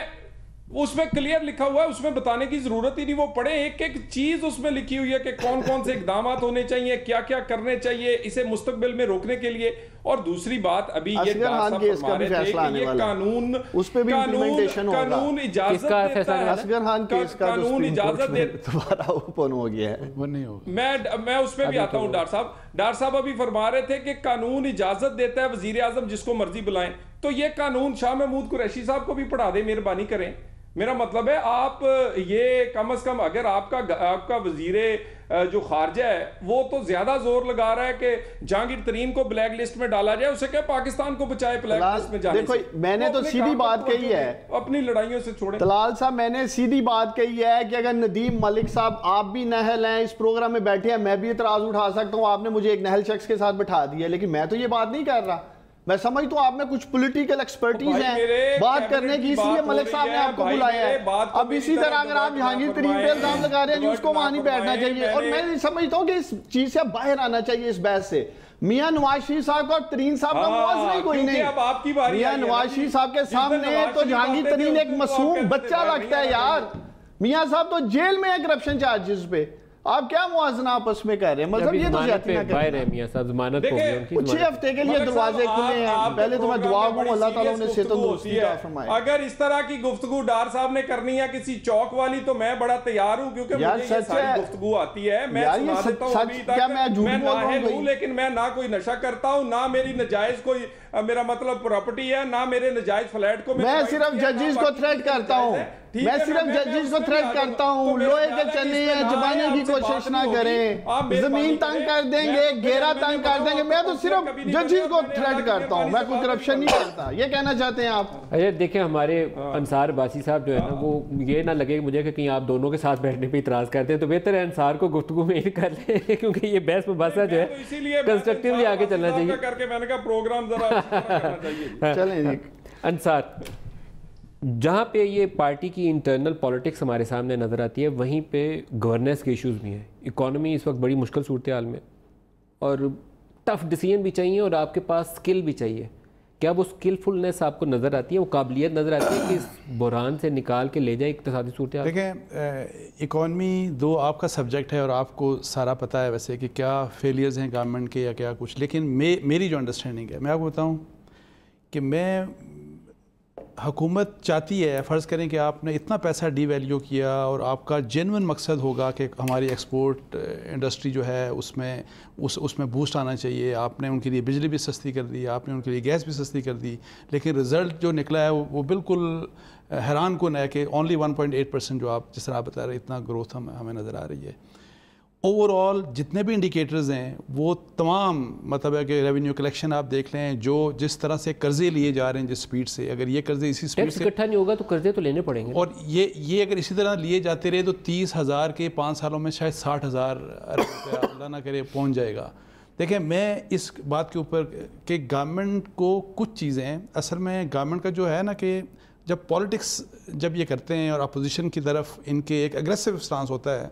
اس میں کلیئر لکھا ہوا ہے, اس میں بتانے کی ضرورت ہی نہیں, وہ پڑھیں ایک ایک چیز اس میں لکھی ہوئی ہے کہ کون کون سے اقدامات ہونے چاہیے, کیا کیا کرنے چاہیے اسے مستقبل میں روکنے کے لیے. اور دوسری بات ابھی یہ قانون اس پہ بھی امپلیمنٹیشن ہوگا, قانون اجازت دیتا ہے, اصغر خان کیس کا قانون اجازت دوبارہ اوپن ہو گیا ہے, وہ نہیں ہوگا. میں اس پہ بھی آتا ہوں. ڈاکٹر صاحب ابھی فرما رہے تھے کہ قانون اجازت دیتا ہے وزیر اعظم جس کو مرضی بلائیں, تو یہ قانون شاہ محمود قریشی صاحب کو بھی پڑھا دیں, مہربانی کریں. میرا مطلب ہے آپ یہ کم از کم اگر آپ کا وزیر جو خارجہ ہے وہ تو زیادہ زور لگا رہا ہے کہ جہانگیر ترین کو بلیک لسٹ میں ڈالا جائے, اسے کہ پاکستان کو بچائے بلیک لسٹ میں جانے سے. میں نے تو سیدھی بات کہی ہے, اپنی لڑائیوں سے چھوڑیں. طلال صاحب میں نے سیدھی بات کہی ہے کہ اگر ندیم ملک صاحب آپ بھی نہل ہیں, اس پروگرام میں بیٹھے ہیں, میں بھی اعتراض اٹھا سکتا ہوں, آپ نے مجھے ایک نہل شخص کے ساتھ بٹھا دیا, لیکن میں تو یہ بات نہیں کر رہا. میں سمجھتا ہوں آپ میں کچھ پولیٹیکل ایکسپرٹیز ہیں بات کرنے کی, اس لیے ملک صاحب نے آپ کو بلایا ہے. اب اسی طرح اگر آپ جہانگیر ترین پہ الزام لگا رہے ہیں اس کو وہاں نہیں بیٹھنا چاہیے, اور میں سمجھتا ہوں کہ اس چیز سے باہر آنا چاہیے اس بحث سے. میاں نواز شریف صاحب کا اور ترین صاحب کا موازنہ ہی کوئی نہیں. میاں نواز شریف صاحب کے سامنے تو جہانگیر ترین ایک معصوم بچہ لگتا ہے یار, میاں صاحب تو جیل میں ہے کرپشن چارجز پہ, آپ کیا موازنہ آپس میں کر رہے ہیں؟ مطلب یہ تو زیادتی نہ کریں. میاں صاحب ضمانت ہو گئی, 6 ہفتے کے لیے دروازے کھلے ہیں. پہلے تو میں دعا ہوں اللہ تعالیٰ انہیں صحت و تندرستی عطا فرمائے. اگر اس طرح کی گفتگو ڈار صاحب نے کرنی ہے کسی چوک والی تو میں بڑا تیار ہوں, کیونکہ مجھے یہ ساری گفتگو آتی ہے. میں سنا دیتا ہوں ابھی تک, میں نااہل ہوں لیکن میں نہ کوئی نشہ کرتا ہوں, نہ میری نجائز کوئی میرا مطلب پراپرٹی ہے, نہ میرے نجائز فلیٹ کو میں صرف ججز کو تھریٹ کرتا ہوں, میں صرف ججز کو تھریٹ کرتا ہوں. لوہے کے چنے ہیں, چبانے کی کوشش نہ کریں, زمین تنگ کر دیں گے, گھیرا تنگ کر دیں گے. میں تو صرف ججز کو تھریٹ کرتا ہوں, میں کوئی کرپشن نہیں کرتا. یہ کہنا چاہتے ہیں آپ؟ دیکھیں ہمارے انصار عباسی صاحب جو ہے نا, وہ یہ نہ لگے مجھے کہ کہیں آپ دونوں کے ساتھ بیٹھنے پہ اعتراض کرتے ہیں, تو بہتر ہے انصار کو گفتگو میں کر لیں, کیونکہ یہ بحث مباحثہ جو ہے کنسٹرکٹیولی آگے چلنا چاہیے. کر کے میں نے کہا پروگرام ذرا چلیں جی. انصار, جہاں پہ یہ پارٹی کی انٹرنل پولیٹکس ہمارے سامنے نظر آتی ہے, وہیں پہ گورننس کے ایشوز بھی ہیں. اکانومی اس وقت بڑی مشکل صورتحال میں, اور ٹف ڈیسیجن بھی چاہیے, اور آپ کے پاس سکل بھی چاہیے. کیا وہ سکلفلنس آپ کو نظر آتی ہے, وہ قابلیت نظر آتی ہے کہ اس بحران سے نکال کے لے جائے اقتصادی صورتحال؟ دیکھیں اکانومی دو آپ کا سبجیکٹ ہے اور آپ کو سارا پتہ ہے ویسے کہ کیا فیلیئرز ہیں گورنمنٹ کے یا کیا کچھ, لیکن میری جو انڈرسٹینڈنگ ہے, میں آپ کو بتاؤں کہ حکومت چاہتی ہے, فرض کریں کہ آپ نے اتنا پیسہ ڈی ویلیو کیا اور آپ کا جینون مقصد ہوگا کہ ہماری ایکسپورٹ انڈسٹری جو ہے اس میں بوسٹ آنا چاہیے, آپ نے ان کے لیے بجلی بھی سستی کر دی, آپ نے ان کے لیے گیس بھی سستی کر دی, لیکن رزلٹ جو نکلا ہے وہ بالکل حیران کن ہے کہ اونلی 1.8% جو آپ جس طرح آپ بتا رہے اتنا گروتھ ہمیں نظر آ رہی ہے. اوور آل جتنے بھی انڈیکیٹرز ہیں وہ تمام مطلب ہے کہ ریونیو کلیکشن آپ دیکھ لیں, جو جس طرح سے قرضے لیے جا رہے ہیں جس سپیڈ سے, اگر یہ قرضے اسی سپیڈ سے اکٹھا نہیں ہوگا تو قرضے تو لینے پڑیں گے, اور یہ اگر اسی طرح لیے جاتے رہے تو 30,000 کے 5 سالوں میں شاید 60,000 ارب روپیہ اللہ نہ کرے پہنچ جائے گا. دیکھیں میں اس بات کے اوپر کہ گورنمنٹ کو کچھ چیزیں اصل میں گورنمنٹ کا جو ہے نا کہ جب پالیٹکس جب یہ کرتے ہیں اور اپوزیشن کی طرف ان کے ایک اگریسو سٹانس ہوتا ہے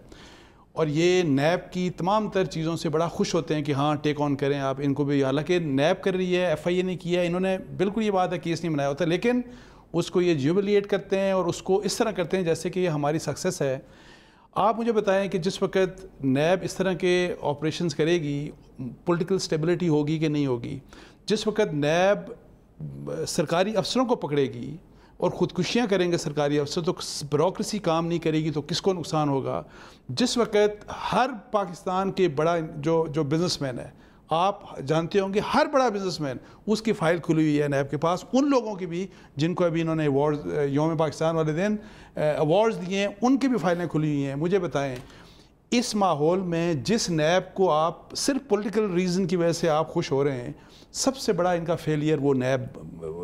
اور یہ نیب کی تمام تر چیزوں سے بڑا خوش ہوتے ہیں کہ ہاں ٹیک آن کریں آپ ان کو بھی, حالانکہ نیب کر رہی ہے, ایف آئی اے نے کیا ہے, انہوں نے بالکل یہ بات ہے کیس نہیں بنایا ہوتا, لیکن اس کو یہ جیوبلیٹ کرتے ہیں اور اس کو اس طرح کرتے ہیں جیسے کہ یہ ہماری سکسیس ہے. آپ مجھے بتائیں کہ جس وقت نیب اس طرح کے آپریشنز کرے گی پولیٹیکل سٹیبلٹی ہوگی کہ نہیں ہوگی, جس وقت نیب سرکاری افسروں کو پکڑے گی اور خودکشیاں کریں گے سرکاری افسر تو بیوروکریسی کام نہیں کرے گی تو کس کو نقصان ہوگا. جس وقت ہر پاکستان کے بڑا جو بزنس مین ہے, آپ جانتے ہوں گے ہر بڑا بزنس مین اس کی فائل کھلی ہوئی ہے نیب کے پاس, ان لوگوں کی بھی جن کو ابھی انہوں نے ایوارڈ یوم پاکستان والے دن ایوارڈز دیے ہیں ان کی بھی فائلیں کھلی ہوئی ہیں. مجھے بتائیں اس ماحول میں جس نیب کو آپ صرف پولیٹیکل ریزن کی وجہ سے آپ خوش ہو رہے ہیں, سب سے بڑا ان کا فیلئر وہ نیب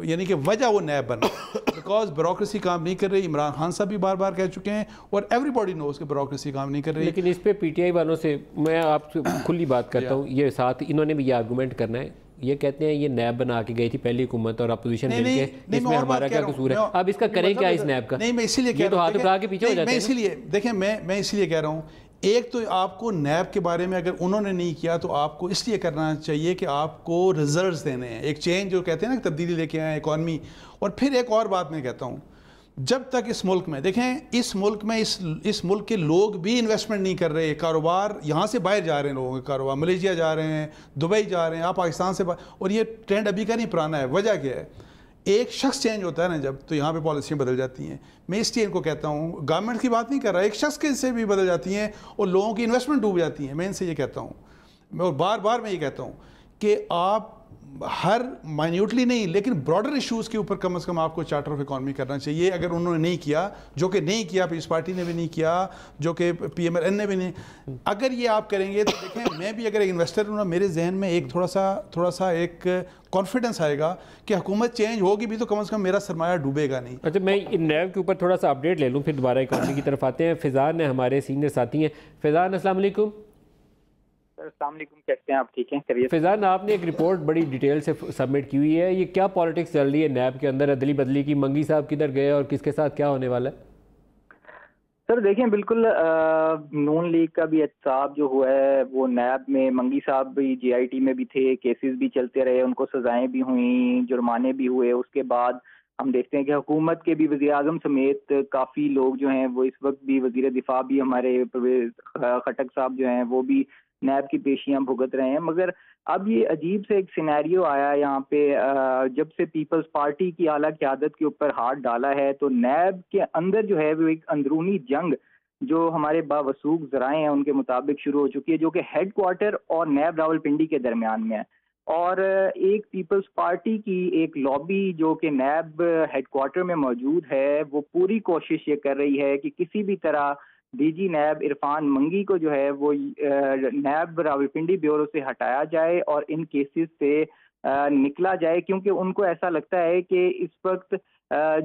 یعنی کہ وجہ وہ نیب بنا بیکاز بیوروکریسی کام نہیں کر رہی. عمران خان صاحب بھی بار بار کہہ چکے ہیں اور ایوری باڈی نوز کہ بیوروکریسی کام نہیں کر رہی. لیکن اس پہ پی ٹی آئی والوں سے میں آپ سے کھلی بات کرتا ہوں, یہ ساتھ انہوں نے بھی یہ آرگومنٹ کرنا ہے, یہ کہتے ہیں یہ نیب بنا کے گئی تھی پہلی حکومت اور اپوزیشن مل کے, اس میں ہمارا کیا قصور ہے, اب اس کا کریں کیا اس نیب کا؟ نہیں میں اسی لیے کہہ رہا ہوں, یہ تو ہاتھ اٹھا کے پیچھے ہو جاتے ہیں. اسی لیے دیکھیں میں اسی لیے کہہ رہا ہوں, ایک تو آپ کو نیب کے بارے میں اگر انہوں نے نہیں کیا تو آپ کو اس لیے کرنا چاہیے کہ آپ کو ریزلٹس دینے ہیں, ایک چینج جو کہتے ہیں نا تبدیلی لے کے آئیں اکانومی. اور پھر ایک اور بات میں کہتا ہوں, جب تک اس ملک میں دیکھیں اس ملک میں اس ملک کے لوگ بھی انویسٹمنٹ نہیں کر رہے, کاروبار یہاں سے باہر جا رہے ہیں, لوگوں کے کاروبار ملیشیا جا رہے ہیں, دبئی جا رہے ہیں, آپ پاکستان سے اور یہ ٹرینڈ ابھی کا نہیں پرانا ہے. وجہ کیا ہے؟ ایک شخص چینج ہوتا ہے نا جب, تو یہاں پہ پالیسیاں بدل جاتی ہیں. میں اس لیے ان کو کہتا ہوں گورنمنٹ کی بات نہیں کر رہا, ایک شخص کے سے بھی بدل جاتی ہیں اور لوگوں کی انویسٹمنٹ ڈوب جاتی ہیں. میں ان سے یہ کہتا ہوں, اور بار بار میں یہ کہتا ہوں کہ آپ ہر مائنیوٹلی نہیں لیکن براڈر ایشوز کے اوپر کم از کم آپ کو چارٹر آف اکانومی کرنا چاہیے. اگر انہوں نے نہیں کیا, جو کہ نہیں کیا, پیپلز پارٹی نے بھی نہیں کیا, جو کہ پی ایم ایل این نے بھی نہیں, اگر یہ آپ کریں گے تو دیکھیں میں بھی اگر ایک انویسٹر ہوں, میرے ذہن میں ایک تھوڑا سا ایک کانفیڈنس آئے گا کہ حکومت چینج ہوگی بھی تو کم از کم میرا سرمایہ ڈوبے گا نہیں. اچھا میں نیب کے اوپر تھوڑا سا اپڈیٹ لے لوں پھر دوبارہ اکانومی کی طرف آتے ہیں. فیضان ہمارے سینئر ساتھی ہیں. فیضان السلام علیکم. السلام علیکم, کیسے ہیں آپ؟ ٹھیک ہیں, خیریت؟ فیضان آپ نے ایک رپورٹ بڑی ڈیٹیل سے سبمٹ کی ہوئی ہے, یہ کیا پالیٹکس چل رہی ہے نیب کے اندر, عدلی بدلی کی, منگی صاحب کدھر گئے اور کس کے ساتھ کیا ہونے والا ہے؟ سر دیکھیں بالکل نون لیگ کا بھی احتساب جو ہوا ہے وہ نیب میں, منگی صاحب بھی جے آئی ٹی میں بھی تھے, کیسز بھی چلتے رہے, ان کو سزائیں بھی ہوئیں, جرمانے بھی ہوئے. اس کے بعد ہم دیکھتے ہیں کہ حکومت کے بھی وزیر اعظم سمیت کافی لوگ جو ہیں وہ اس وقت بھی, وزیر دفاع بھی ہمارے پرویز خٹک صاحب جو ہیں وہ بھی نیب کی پیشیاں بھگت رہے ہیں. مگر اب یہ عجیب سے ایک سینیریو آیا یہاں پہ, جب سے پیپلز پارٹی کی اعلیٰ قیادت کے اوپر ہاتھ ڈالا ہے تو نیب کے اندر جو ہے وہ ایک اندرونی جنگ جو ہمارے باوثوق ذرائع ہیں ان کے مطابق شروع ہو چکی ہے, جو کہ ہیڈ کوارٹر اور نیب راولپنڈی کے درمیان میں ہے. اور ایک پیپلز پارٹی کی ایک لابی جو کہ نیب ہیڈ کوارٹر میں موجود ہے وہ پوری کوشش یہ کر رہی ہے کہ کسی بھی طرح ڈی جی نیب عرفان منگی کو جو ہے وہ نیب راولپنڈی بیورو سے ہٹایا جائے اور ان کیسز سے نکلا جائے, کیونکہ ان کو ایسا لگتا ہے کہ اس وقت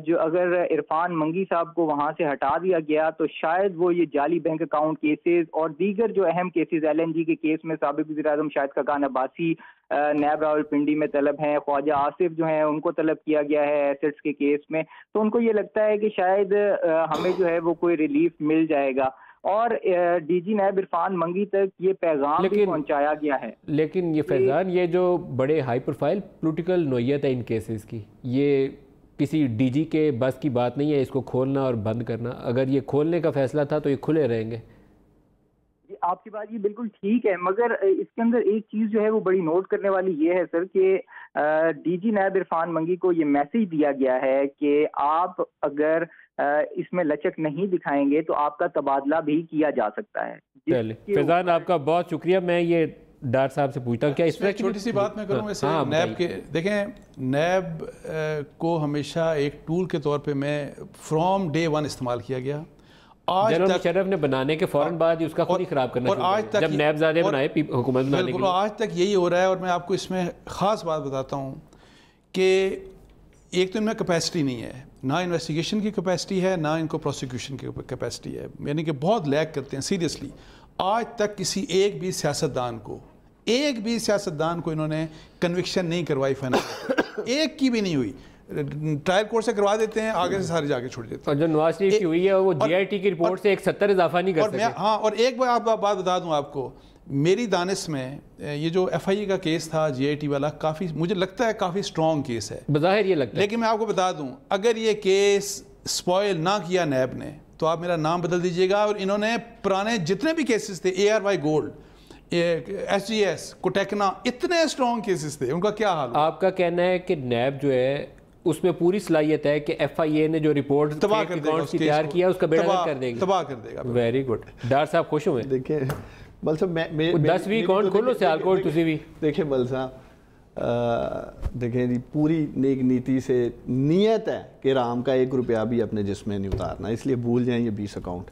جو اگر عرفان منگی صاحب کو وہاں سے ہٹا دیا گیا تو شاید وہ یہ جعلی بینک اکاؤنٹ کیسز اور دیگر جو اہم کیسز, ایل این جی کے کیس میں سابق وزیر اعظم شاہد خاقان عباسی نیب راولپنڈی میں طلب ہیں, خواجہ آصف جو ہیں ان کو طلب کیا گیا ہے ایسٹس کے کیس میں, تو ان کو یہ لگتا ہے کہ شاید ہمیں جو ہے وہ کوئی ریلیف مل جائے گا. اور ڈی جی نیب عرفان منگی تک یہ پیغام بھی پہنچایا گیا ہے. لیکن یہ فیضان یہ جو بڑے ہائی پروفائل پولیٹیکل نوعیت ہے ان کیسز کی, یہ کسی ڈی جی کے بس کی بات نہیں ہے اس کو کھولنا اور بند کرنا. اگر یہ کھولنے کا فیصلہ تھا تو یہ کھلے رہیں گے. آپ کی بات یہ بالکل ٹھیک ہے, مگر اس کے اندر ایک چیز جو ہے وہ بڑی نوٹ کرنے والی یہ ہے سر کہ ڈی جی نیب عرفان منگی کو یہ میسج دیا گیا ہے کہ آپ اگر اس میں لچک نہیں دکھائیں گے تو آپ کا تبادلہ بھی کیا جا سکتا ہے. فیضان آپ کا بہت شکریہ. میں یہ ڈار صاحب سے پوچھتا ہوں کیا اس طرح چھوٹی سی بات میں کروں ویسے نیب کے, دیکھیں نیب کو ہمیشہ ایک ٹول کے طور پہ میں فرام ڈے ون استعمال کیا گیا. جنرل مشرف نے بنانے کے فوراً بعد اس کا خود ہی خراب کرنا شروع کیا جب نیب زادے بنائے حکومت بنانے کے لیے. آج تک یہی ہو رہا ہے. اور میں آپ کو اس میں خاص بات بتاتا ہوں کہ ایک تو ان میں کیپیسٹی نہیں ہے, نہ انویسٹیگیشن کی کیپیسٹی ہے نہ ان کو پروسیکیوشن کی کیپیسٹی ہے, یعنی کہ بہت لیک کرتے ہیں سیریسلی. آج تک کسی ایک بھی سیاستدان کو ایک بھی سیاستدان کو انہوں نے کنوکشن نہیں کروائی فائنل، ایک کی بھی نہیں ہوئی. ٹرائل کورٹ سے کروا دیتے ہیں، آگے سے سارے جا کے چھوڑ دیتے ہیں. اور جو نواز شریف کی ہوئی ہے وہ جی آئی ٹی کی رپورٹ سے 170 اضافہ نہیں کر سکے. ہاں، اور ایک بات بتا دوں آپ کو، میری دانش میں یہ جو ایف آئی اے کا کیس تھا جی آئی ٹی والا، کافی مجھے لگتا ہے کافی اسٹرانگ کیس ہے بظاہر یہ لگتا ہے. لیکن میں آپ کو بتا دوں، اگر یہ کیس سپوائل نہ کیا نیب نے تو آپ میرا نام بدل دیجیے گا. اور انہوں نے پرانے جتنے بھی کیسز تھے، A R Y gold, S G S, Cotecna, اتنے اسٹرانگ کیسز تھے، ان کا کیا حال؟ آپ کا کہنا ہے کہ نیب جو ہے اس میں پوری صلاحیت ہے کہ ایف آئی اے نے جو رپورٹ تباہ کر تیار کیا اس کا بیڑا غرق کر دے گی، تباہ کر دے گا. Very good. ڈار صاحب خوش ہوئے؟ دیکھیں بل صاحب، 10ویں اکاؤنٹ کھولو سیالکوٹ تسی بھی. دیکھیں بل صاحب، دیکھیں جی پوری نیک نیتی سے نیت ہے کہ رام کا 1 روپیہ بھی اپنے جسم میں نہیں اتارنا، اس لیے بھول جائیں یہ 20 اکاؤنٹ.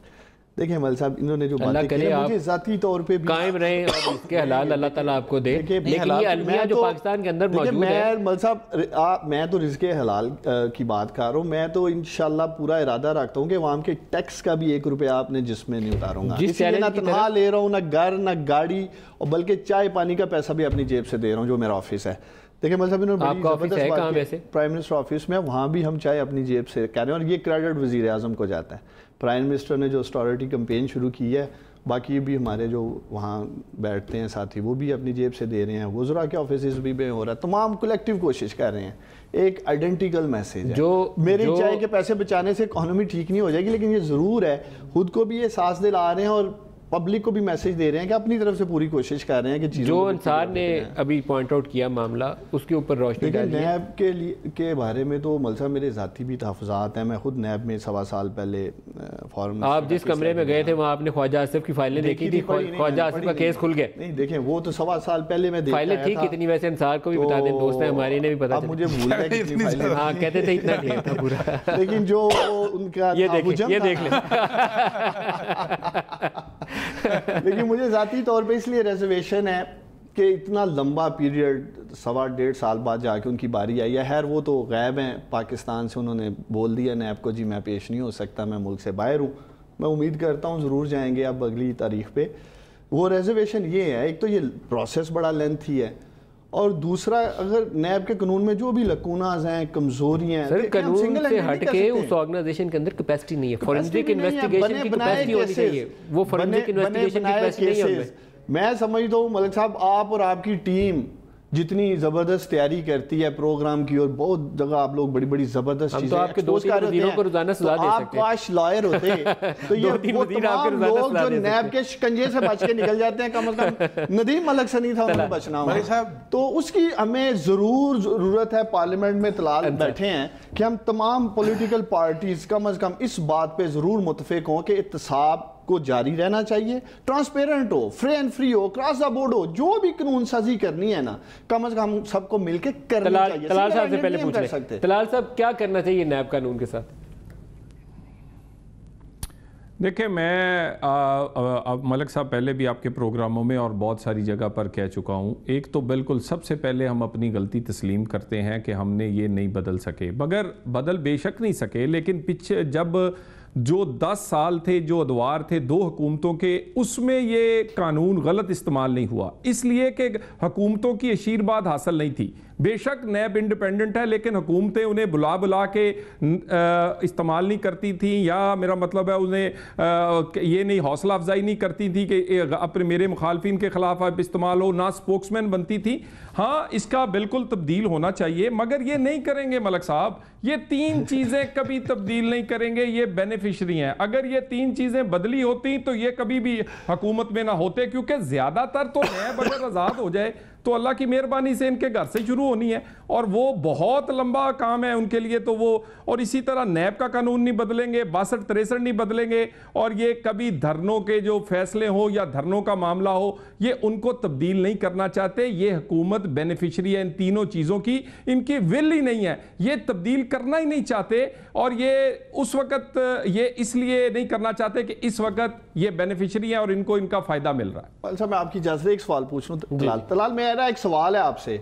دیکھیں مل صاحب، انہوں نے جو باتیں کی مجھے ذاتی طور پہ بھی قائم رہیں اور اس کے حلال اللہ تعالیٰ آپ کو دے. لیکن یہ المیہ جو پاکستان کے اندر موجود ہے، مل صاحب میں تو رزق حلال کی بات کر رہا ہوں. میں تو انشاءاللہ پورا ارادہ رکھتا ہوں کہ عوام کے ٹیکس کا بھی 1 روپیہ اپنے جسم میں نہیں اتاروں گا. اس لیے نہ تنخواہ لے رہا ہوں، نہ گھر، نہ گاڑی، اور بلکہ چائے پانی کا پیسہ بھی اپنی جیب سے دے رہا ہوں جو میرا آفس ہے. دیکھیں مل صاحب، انہوں نے بڑی زبردست بات کی، پرائم منسٹر آفس میں، وہاں بھی ہم چائے اپنی جیب سے کہہ رہے ہیں، اور یہ کریڈٹ وزیر اعظم کو جاتا ہے. پرائم منسٹر نے جو اسٹوریٹی کمپین شروع کی ہے، باقی بھی ہمارے جو وہاں بیٹھتے ہیں ساتھی وہ بھی اپنی جیب سے دے رہے ہیں، وزراء کے آفیسز بھی میں ہو رہا ہے، تمام کلیکٹیو کوشش کر رہے ہیں. ایک آئیڈینٹیکل میسیج ہے. میری چائے کے پیسے بچانے سے اکانومی ٹھیک نہیں ہو جائے گی، لیکن یہ ضرور ہے خود کو بھی یہ سانس دلا رہے ہیں اور پبلک کو بھی میسیج دے رہے ہیں کہ اپنی طرف سے پوری کوشش کر رہے ہیں کہ چیزوں جو انصار نے ابھی پوائنٹ آؤٹ کیا معاملہ، اس کے اوپر روشنی ڈالیے. نیب کے بارے میں تو مل صاحب میرے ذاتی بھی تحفظات ہیں. میں خود نیب میں 1.25 سال پہلے فارم، آپ جس کمرے میں گئے تھے وہاں آپ نے خواجہ آصف کی فائلیں دیکھی تھی، خواجہ آصف کا کیس کھل گیا. نہیں دیکھیں، وہ تو 1.25 سال پہلے میں دیکھا فائلیں تھی کتنی، ویسے انصار کو بھی بتا دیں، دوست ہیں ہمارے نے بھی پتا اب مجھے بھول گیا کتنی فائلیں. ہاں کہتے تھے اتنا ڈھیر تھا پورا. لیکن جو ان کا یہ دیکھ لیں. لیکن مجھے ذاتی طور پہ اس لیے ریزرویشن ہے کہ اتنا لمبا پیریڈ 1.5 سال بعد جا کے ان کی باری آئی ہے. خیر وہ تو غائب ہیں پاکستان سے، انہوں نے بول دیا نیب کو جی میں پیش نہیں ہو سکتا، میں ملک سے باہر ہوں. میں امید کرتا ہوں ضرور جائیں گے اب اگلی تاریخ پہ. وہ ریزرویشن یہ ہے، ایک تو یہ پروسیس بڑا لینتھی ہے، اور دوسرا اگر نیب کے قانون میں جو بھی لکوناز ہیں، کمزوریاں ہیں، سر قانون سے ہٹ کے اس آرگنائزیشن کے اندر کیپیسٹی نہیں ہے. فورنزک انویسٹیگیشن کی کیپیسٹی ہونی چاہیے، وہ فورنزک انویسٹیگیشن کی کیپیسٹی نہیں ہے. میں سمجھتا ہوں ملک صاحب، آپ اور آپ کی ٹیم جتنی زبردست تیاری کرتی ہے پروگرام کی، اور بہت جگہ آپ لوگ بڑی بڑی زبردست چیزیں آپ کے 2-3 وزیروں کو روزانہ سزا دے سکتے ہیں. آپ کاش لائر ہوتے تو یہ وہ تمام لوگ جو نیب کے شکنجے سے بچ کے نکل جاتے ہیں، کم از کم ندیم ملک سنی تھا انہیں بچنا ہوا. تو اس کی ہمیں ضرور ضرورت ہے. پارلیمنٹ میں طلال بیٹھے ہیں کہ ہم تمام پولیٹیکل پارٹیز کم از کم اس بات پہ ضرور متفق ہوں کہ احتساب کو جاری رہنا چاہیے، ٹرانسپیرنٹ ہو، فری اینڈ فری ہو، کراس دا بورڈ ہو. جو بھی قانون سازی کرنی ہے نا، کم از کم سب کو مل کے کرنی چاہیے. طلال صاحب سے پہلے پوچھ لیں، طلال صاحب کیا کرنا چاہیے نیب قانون کے ساتھ؟ دیکھیں میں ملک صاحب پہلے بھی آپ کے پروگراموں میں اور بہت ساری جگہ پر کہہ چکا ہوں. ایک تو بالکل سب سے پہلے ہم اپنی غلطی تسلیم کرتے ہیں کہ ہم نے یہ نہیں بدل سکے، مگر بدل بے شک نہیں سکے، لیکن پیچھے جب جو 10 سال تھے، جو ادوار تھے 2 حکومتوں کے، اس میں یہ قانون غلط استعمال نہیں ہوا، اس لیے کہ حکومتوں کی اشیرباد حاصل نہیں تھی. بے شک نیب انڈیپینڈنٹ ہے، لیکن حکومتیں انہیں بلا کے استعمال نہیں کرتی تھیں، یا میرا مطلب ہے انہیں یہ نہیں حوصلہ افزائی نہیں کرتی تھی کہ اپنے میرے مخالفین کے خلاف استعمال ہو، نہ سپوکس مین بنتی تھی. ہاں اس کا بالکل تبدیل ہونا چاہیے، مگر یہ نہیں کریں گے ملک صاحب. یہ 3 چیزیں کبھی تبدیل نہیں کریں گے، یہ بینیفیشری ہیں. اگر یہ 3 چیزیں بدلی ہوتی تو یہ کبھی بھی حکومت میں نہ ہوتے، کیونکہ زیادہ تر تو نیب اگر آزاد ہو جائے تو اللہ کی مہربانی سے ان کے گھر سے شروع ہونی ہے، اور وہ بہت لمبا کام ہے ان کے لیے. تو وہ اور اسی طرح نیب کا قانون نہیں بدلیں گے، 62-63 نہیں بدلیں گے، اور یہ کبھی دھرنوں کے جو فیصلے ہوں یا دھرنوں کا معاملہ ہو، یہ ان کو تبدیل نہیں کرنا چاہتے. یہ حکومت بینیفیشری ہے ان تینوں چیزوں کی، ان کی ول ہی نہیں ہے، یہ تبدیل کرنا ہی نہیں چاہتے. اور یہ اس وقت یہ اس لیے نہیں کرنا چاہتے کہ اس وقت یہ بینیفیشری ہیں اور ان کو ان کا فائدہ مل رہا ہے. صاحب میں آپ کی اجازت ایک سوال پوچھ لوں. طلال میرا ایک سوال ہے آپ سے.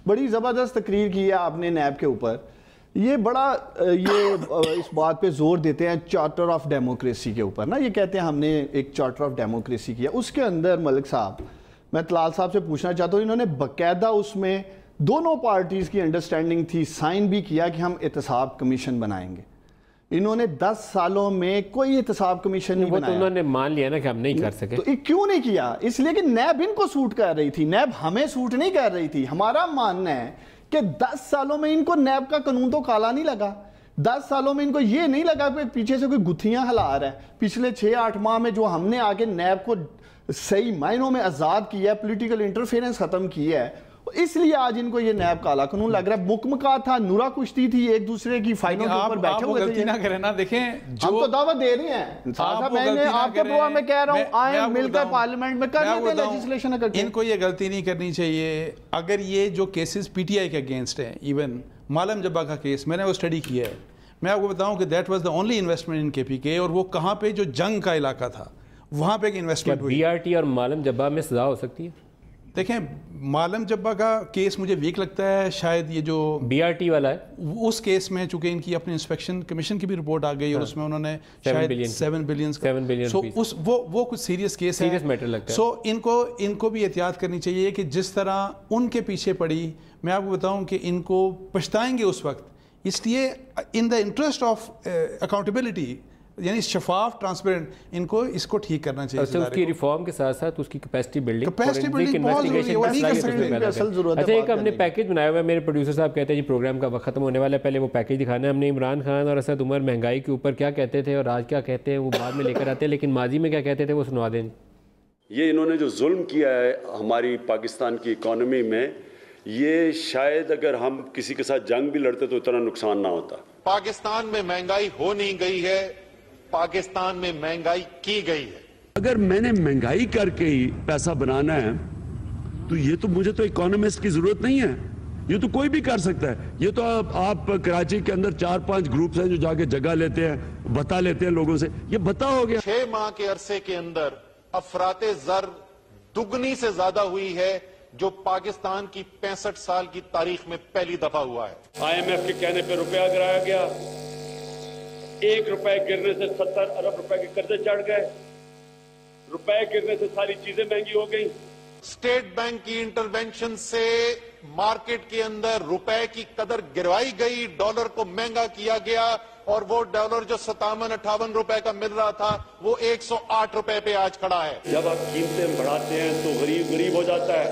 بڑی زبردست تقریر کی ہے آپ نے نیب کے اوپر. یہ بڑا یہ اس بات پہ زور دیتے ہیں چارٹر آف ڈیموکریسی کے اوپر نا. یہ کہتے ہیں ہم نے ایک چارٹر آف ڈیموکریسی کیا. اس کے اندر ملک صاحب میں طلال صاحب سے پوچھنا چاہتا ہوں, انہوں نے باقاعدہ اس میں دونوں پارٹیز کی انڈرسٹینڈنگ تھی, سائن بھی کیا کہ ہم احتساب کمیشن بنائیں گے. انہوں نے 10 سالوں میں کوئی احتساب کمیشن نہیں بنایا. وہ تو انہوں نے مان لیا نا کہ ہم نہیں کر سکے. تو کیوں نہیں کیا؟ اس لیے کہ نیب ان کو سوٹ کر رہی تھی, نیب ہمیں سوٹ نہیں کر رہی تھی. ہمارا ماننا ہے کہ 10 سالوں میں ان کو نیب کا قانون تو کالا نہیں لگا. 10 سالوں میں ان کو یہ نہیں لگا کہ پیچھے سے کوئی گتھیاں ہلا رہا ہے. پچھلے 6-8 ماہ میں جو ہم نے آگے نیب کو صحیح معنوں میں آزاد کیا ہے, پولیٹیکل انٹرفیرنس ختم کیا ہے, اس لیے آج ان کو یہ نیب کالا قانون لگ رہا ہے. مکمکات تھا, نورا کشتی تھی, ایک دوسرے کی فائلوں کے اوپر بیٹھے ہوئے تھے. غلطی نہ کریں نا, دیکھیں ہم تو دعوت دے رہے ہیں صاحب, میں نے آپ کے پروگرام میں کہہ رہا ہوں آئیں مل کر پارلیمنٹ میں کرنے دیں لیجسلیشن اکٹھے. ان کو یہ غلطی نہیں کرنی چاہیے. اگر یہ جو کیسز پی ٹی آئی کے اگینسٹ ہیں, ایون مالم جبا کا کیس میں نے وہ اسٹڈی کیا ہے, میں آپ کو بتاؤں کہ that was the only investment in کے پی کے, اور وہ کہاں پہ جو جنگ کا علاقہ تھا وہاں پہ ایک انویسٹمنٹ ہوئی. بی آر ٹی اور مالم جبا میں سزا ہو سکتی ہے. دیکھیں مالم جبا کا کیس مجھے ویک لگتا ہے, شاید یہ جو بی آر ٹی والا ہے اس کیس میں چونکہ ان کی اپنی انسپیکشن کمیشن کی بھی رپورٹ آ گئی, اور اس میں انہوں نے شاید 7 بلین سو وہ کچھ سیریس کیس ہے, سیریس میٹر لگتا ہے. سو ان کو بھی احتیاط کرنی چاہیے کہ جس طرح ان کے پیچھے پڑی, میں آپ کو بتاؤں کہ ان کو پچھتائیں گے اس وقت. اس لیے ان دا انٹرسٹ آف اکاؤنٹیبلٹی, یعنی شفاف ٹرانسپیرنٹ, ان کو اس کو ٹھیک کرنا چاہیے. اچھا, اس کی ریفارم کے ساتھ ساتھ اس کی کیپیسٹی بلڈنگ بہت ضروری ہے, وہ نہیں کر سکتے. اچھا, ایک ہم نے پیکیج بنایا ہوا ہے, میرے پروڈیوسر صاحب کہتے ہیں جی پروگرام کا وقت ختم ہونے والا ہے, پہلے وہ پیکیج دکھانا ہے. ہم نے عمران خان اور اسد عمر مہنگائی کے اوپر کیا کہتے تھے اور آج کیا کہتے ہیں وہ بعد میں لے کر آتے ہیں, لیکن ماضی میں کیا کہتے تھے وہ سنوا دیں. یہ انہوں نے جو ظلم کیا ہے ہماری پاکستان کی اکانومی میں, یہ شاید اگر ہم کسی کے ساتھ جنگ بھی لڑتے تو اتنا نقصان نہ ہوتا. پاکستان میں مہنگائی ہو نہیں گئی ہے, پاکستان میں مہنگائی کی گئی ہے. اگر میں نے مہنگائی کر کے ہی پیسہ بنانا ہے تو یہ تو مجھے تو اکانومسٹ کی ضرورت نہیں ہے, یہ تو کوئی بھی کر سکتا ہے. یہ تو آپ کراچی کے اندر 4-5 گروپس ہیں جو جا کے جگہ لیتے ہیں, بتا لیتے ہیں لوگوں سے, یہ بتا ہو گیا. 6 ماہ کے عرصے کے اندر افراط زر دگنی سے زیادہ ہوئی ہے, جو پاکستان کی 65 سال کی تاریخ میں پہلی دفعہ ہوا ہے. IMF کے کہنے پہ روپیہ گرایا گیا, 1 روپے گرنے سے 70 ارب روپے کے قرضے چڑھ گئے, روپے گرنے سے ساری چیزیں مہنگی ہو گئی. اسٹیٹ بینک کی انٹرونشن سے مارکیٹ کے اندر روپے کی قدر گروائی گئی, ڈالر کو مہنگا کیا گیا, اور وہ ڈالر جو 57-58 روپے کا مل رہا تھا وہ 108 روپے پہ آج کھڑا ہے. جب آپ قیمتیں بڑھاتے ہیں تو غریب ہو جاتا ہے,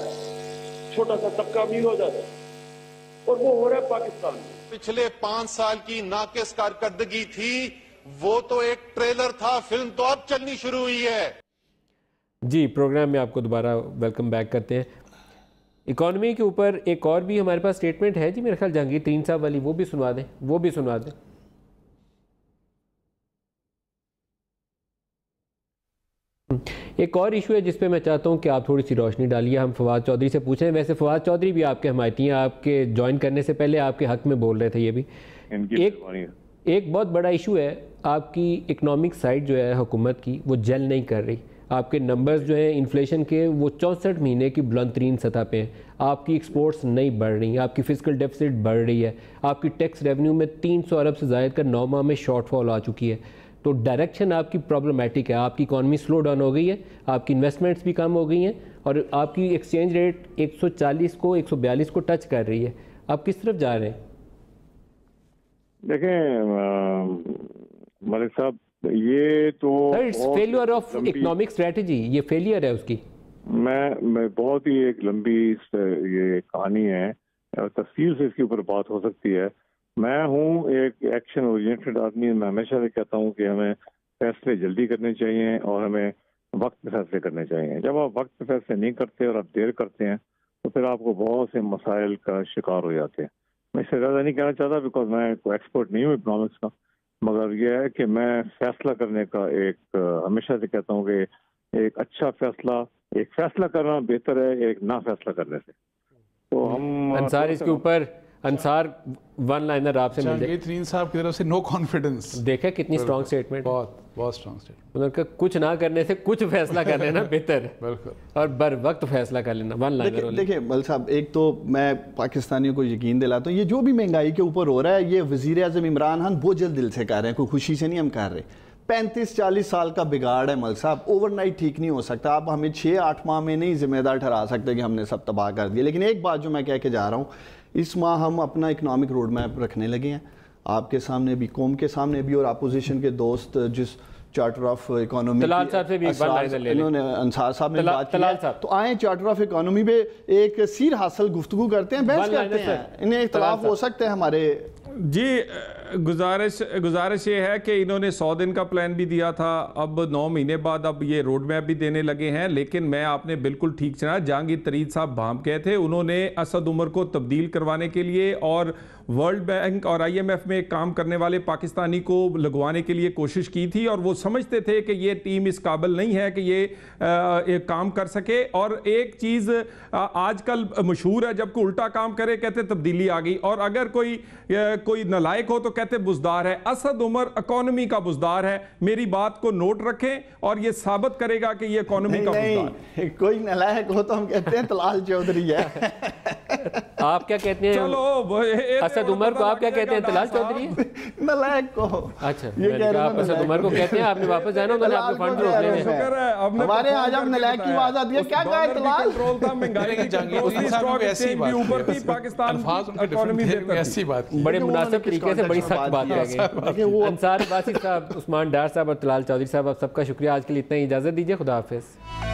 چھوٹا سا طبقہ امیر ہو جاتا ہے, اور وہ ہو رہا ہے پاکستان میں. پچھلے 5 سال کی ناقص کارکردگی تھی, وہ تو ایک ٹریلر تھا, فلم تو اب چلنی شروع ہوئی ہے. جی, پروگرام میں آپ کو دوبارہ ویلکم بیک کرتے ہیں. اکانومی کے اوپر ایک اور بھی ہمارے پاس سٹیٹمنٹ ہے جی, میرے خیال جہانگیر ترین صاحب والی, وہ بھی سنوا دیں. ایک اور ایشو ہے جس پہ میں چاہتا ہوں کہ آپ تھوڑی سی روشنی ڈالیے. ہم فواد چودھری سے پوچھیں. ویسے فواد چودھری بھی آپ کے حمایتی ہیں, آپ کے جوائن کرنے سے پہلے آپ کے حق میں بول رہے تھے. یہ بھی ایک بہت بڑا ایشو ہے, آپ کی اکنامک سائڈ جو ہے حکومت کی وہ جل نہیں کر رہی. آپ کے نمبرز جو ہیں انفلیشن کے وہ 64 مہینے کی بلند ترین سطح پہ ہیں. آپ کی ایکسپورٹس نہیں بڑھ رہی, آپ کی فزیکل ڈیفیسٹ بڑھ رہی ہے, آپ کی ٹیکس ریونیو میں 300 ارب سے زائد کا 9 ماہ میں شارٹ فال آ چکی ہے. تو ڈائریکشن آپ کی پرابلمٹک ہے. آپ کی اکانومی سلو ڈاؤن ہو گئی ہے, آپ کی انویسٹمنٹس بھی کم ہو گئی ہیں, اور آپ کی ایکسچینج ریٹ 140 کو 142 کو ٹچ کر رہی ہے. آپ کس طرف جا رہے ہیں؟ دیکھیں ملک صاحب, یہ تو فیلئر آف اکنامک اسٹریٹجی, یہ فیلئر ہے اس کی. میں بہت ہی ایک لمبی یہ کہانی ہے, تفصیل سے اس کے اوپر بات ہو سکتی ہے. میں ہوں ایک ایکشن اورینٹڈ آدمی. میں ہمیشہ سے کہتا ہوں کہ ہمیں فیصلے جلدی کرنے چاہیے اور ہمیں وقت پہ فیصلے کرنے چاہیے. جب آپ وقت پہ فیصلے نہیں کرتے اور آپ دیر کرتے ہیں تو پھر آپ کو بہت سے مسائل کا شکار ہو جاتے ہیں. میں اس سے زیادہ نہیں کہنا چاہتا بیکاز میں کوئی ایکسپرٹ نہیں ہوں اکنامکس کا, مگر یہ ہے کہ میں فیصلہ کرنے کا ایک ہمیشہ سے کہتا ہوں کہ ایک اچھا فیصلہ کرنا بہتر ہے ایک نہ فیصلہ کرنے سے. تو ہم انصار اس کے اوپر انصار ون لائنر آپ سے مل جائے. جہانگیر ترین صاحب کی طرف سے نو کانفیڈنس. دیکھیں کتنی سٹرانگ سٹیٹمنٹ, بہت سٹرانگ سٹیٹمنٹ. انہوں نے کچھ نہ کرنے سے کچھ فیصلہ کر لینا بہتر ہے, بالکل, اور بر وقت فیصلہ کر لینا. One liner. دیکھیں مل صاحب, ایک تو میں پاکستانیوں کو یقین دلاتا ہوں, یہ جو بھی مہنگائی کے اوپر ہو رہا ہے یہ وزیر اعظم عمران خان بہت جلد دل سے کر رہے ہیں, کوئی خوشی سے نہیں ہم کر رہے. 35-40 سال کا بگاڑ ہے ملک صاحب, اوور نائٹ ٹھیک نہیں ہو سکتا. آپ ہمیں 6-8 ماہ میں نہیں ذمہ دار ٹھہرا سکتے کہ ہم نے سب تباہ کر دیا. لیکن ایک بات جو میں کہہ کے جا رہا ہوں, اس ماہ ہم اپنا اکنامک روڈ میپ رکھنے لگے ہیں, آپ کے سامنے بھی, قوم کے سامنے بھی, اور اپوزیشن کے دوست جس چارٹر آف اکانومی انہوں نے انصار صاحب نے بات کی ہے, تو آئیں چارٹر آف اکانومی پہ ایک سیر حاصل گفتگو کرتے ہیں, بحث کرتے ہیں. انہیں اختلاف ہو سکتے ہیں ہمارے. جی گزارش یہ ہے کہ انہوں نے 100 دن کا پلان بھی دیا تھا, اب 9 مہینے بعد اب یہ روڈ میپ بھی دینے لگے ہیں. لیکن میں آپ نے بالکل ٹھیک سنا, جہانگیر ترین صاحب بھام گئے تھے, انہوں نے اسد عمر کو تبدیل کروانے کے لیے اور ورلڈ بینک اور IMF میں کام کرنے والے پاکستانی کو لگوانے کے لیے کوشش کی تھی, اور وہ سمجھتے تھے کہ یہ ٹیم اس قابل نہیں ہے کہ یہ کام کر سکے. اور ایک چیز آج کل مشہور ہے, جب کوئی الٹا کام کرے کہتے تبدیلی آ گئی, اور اگر کوئی نالائق ہو تو کہتے بزدار ہے. اسد عمر اکانومی کا بزدار ہے, میری بات کو نوٹ رکھیں, اور یہ ثابت کرے گا کہ یہ اکانومی کا بزدار ہے. کوئی نالائق ہو تو ہم کہتے ہیں طلال چودھری ہے. آپ کیا کہتے ہیں؟ چلو اسد عمر کو آپ کیا کہتے ہیں؟ طلال چودھری نالائق کو. اچھا, آپ اسد عمر کو کہتے ہیں, آپ نے واپس جانا ہوگا, آپ کے فنڈ روک لیں گے. ہمارے آج ہم نالائق کی آواز آتی ہے, کیا کہا ہے طلال؟ بڑے مناسب طریقے سے بڑی سخت بات کر گئے. انصار عباسی صاحب, عثمان ڈار صاحب اور طلال چودھری صاحب, آپ سب کا شکریہ. آج کے لیے اتنا ہی, اجازت دیجیے, خدا حافظ.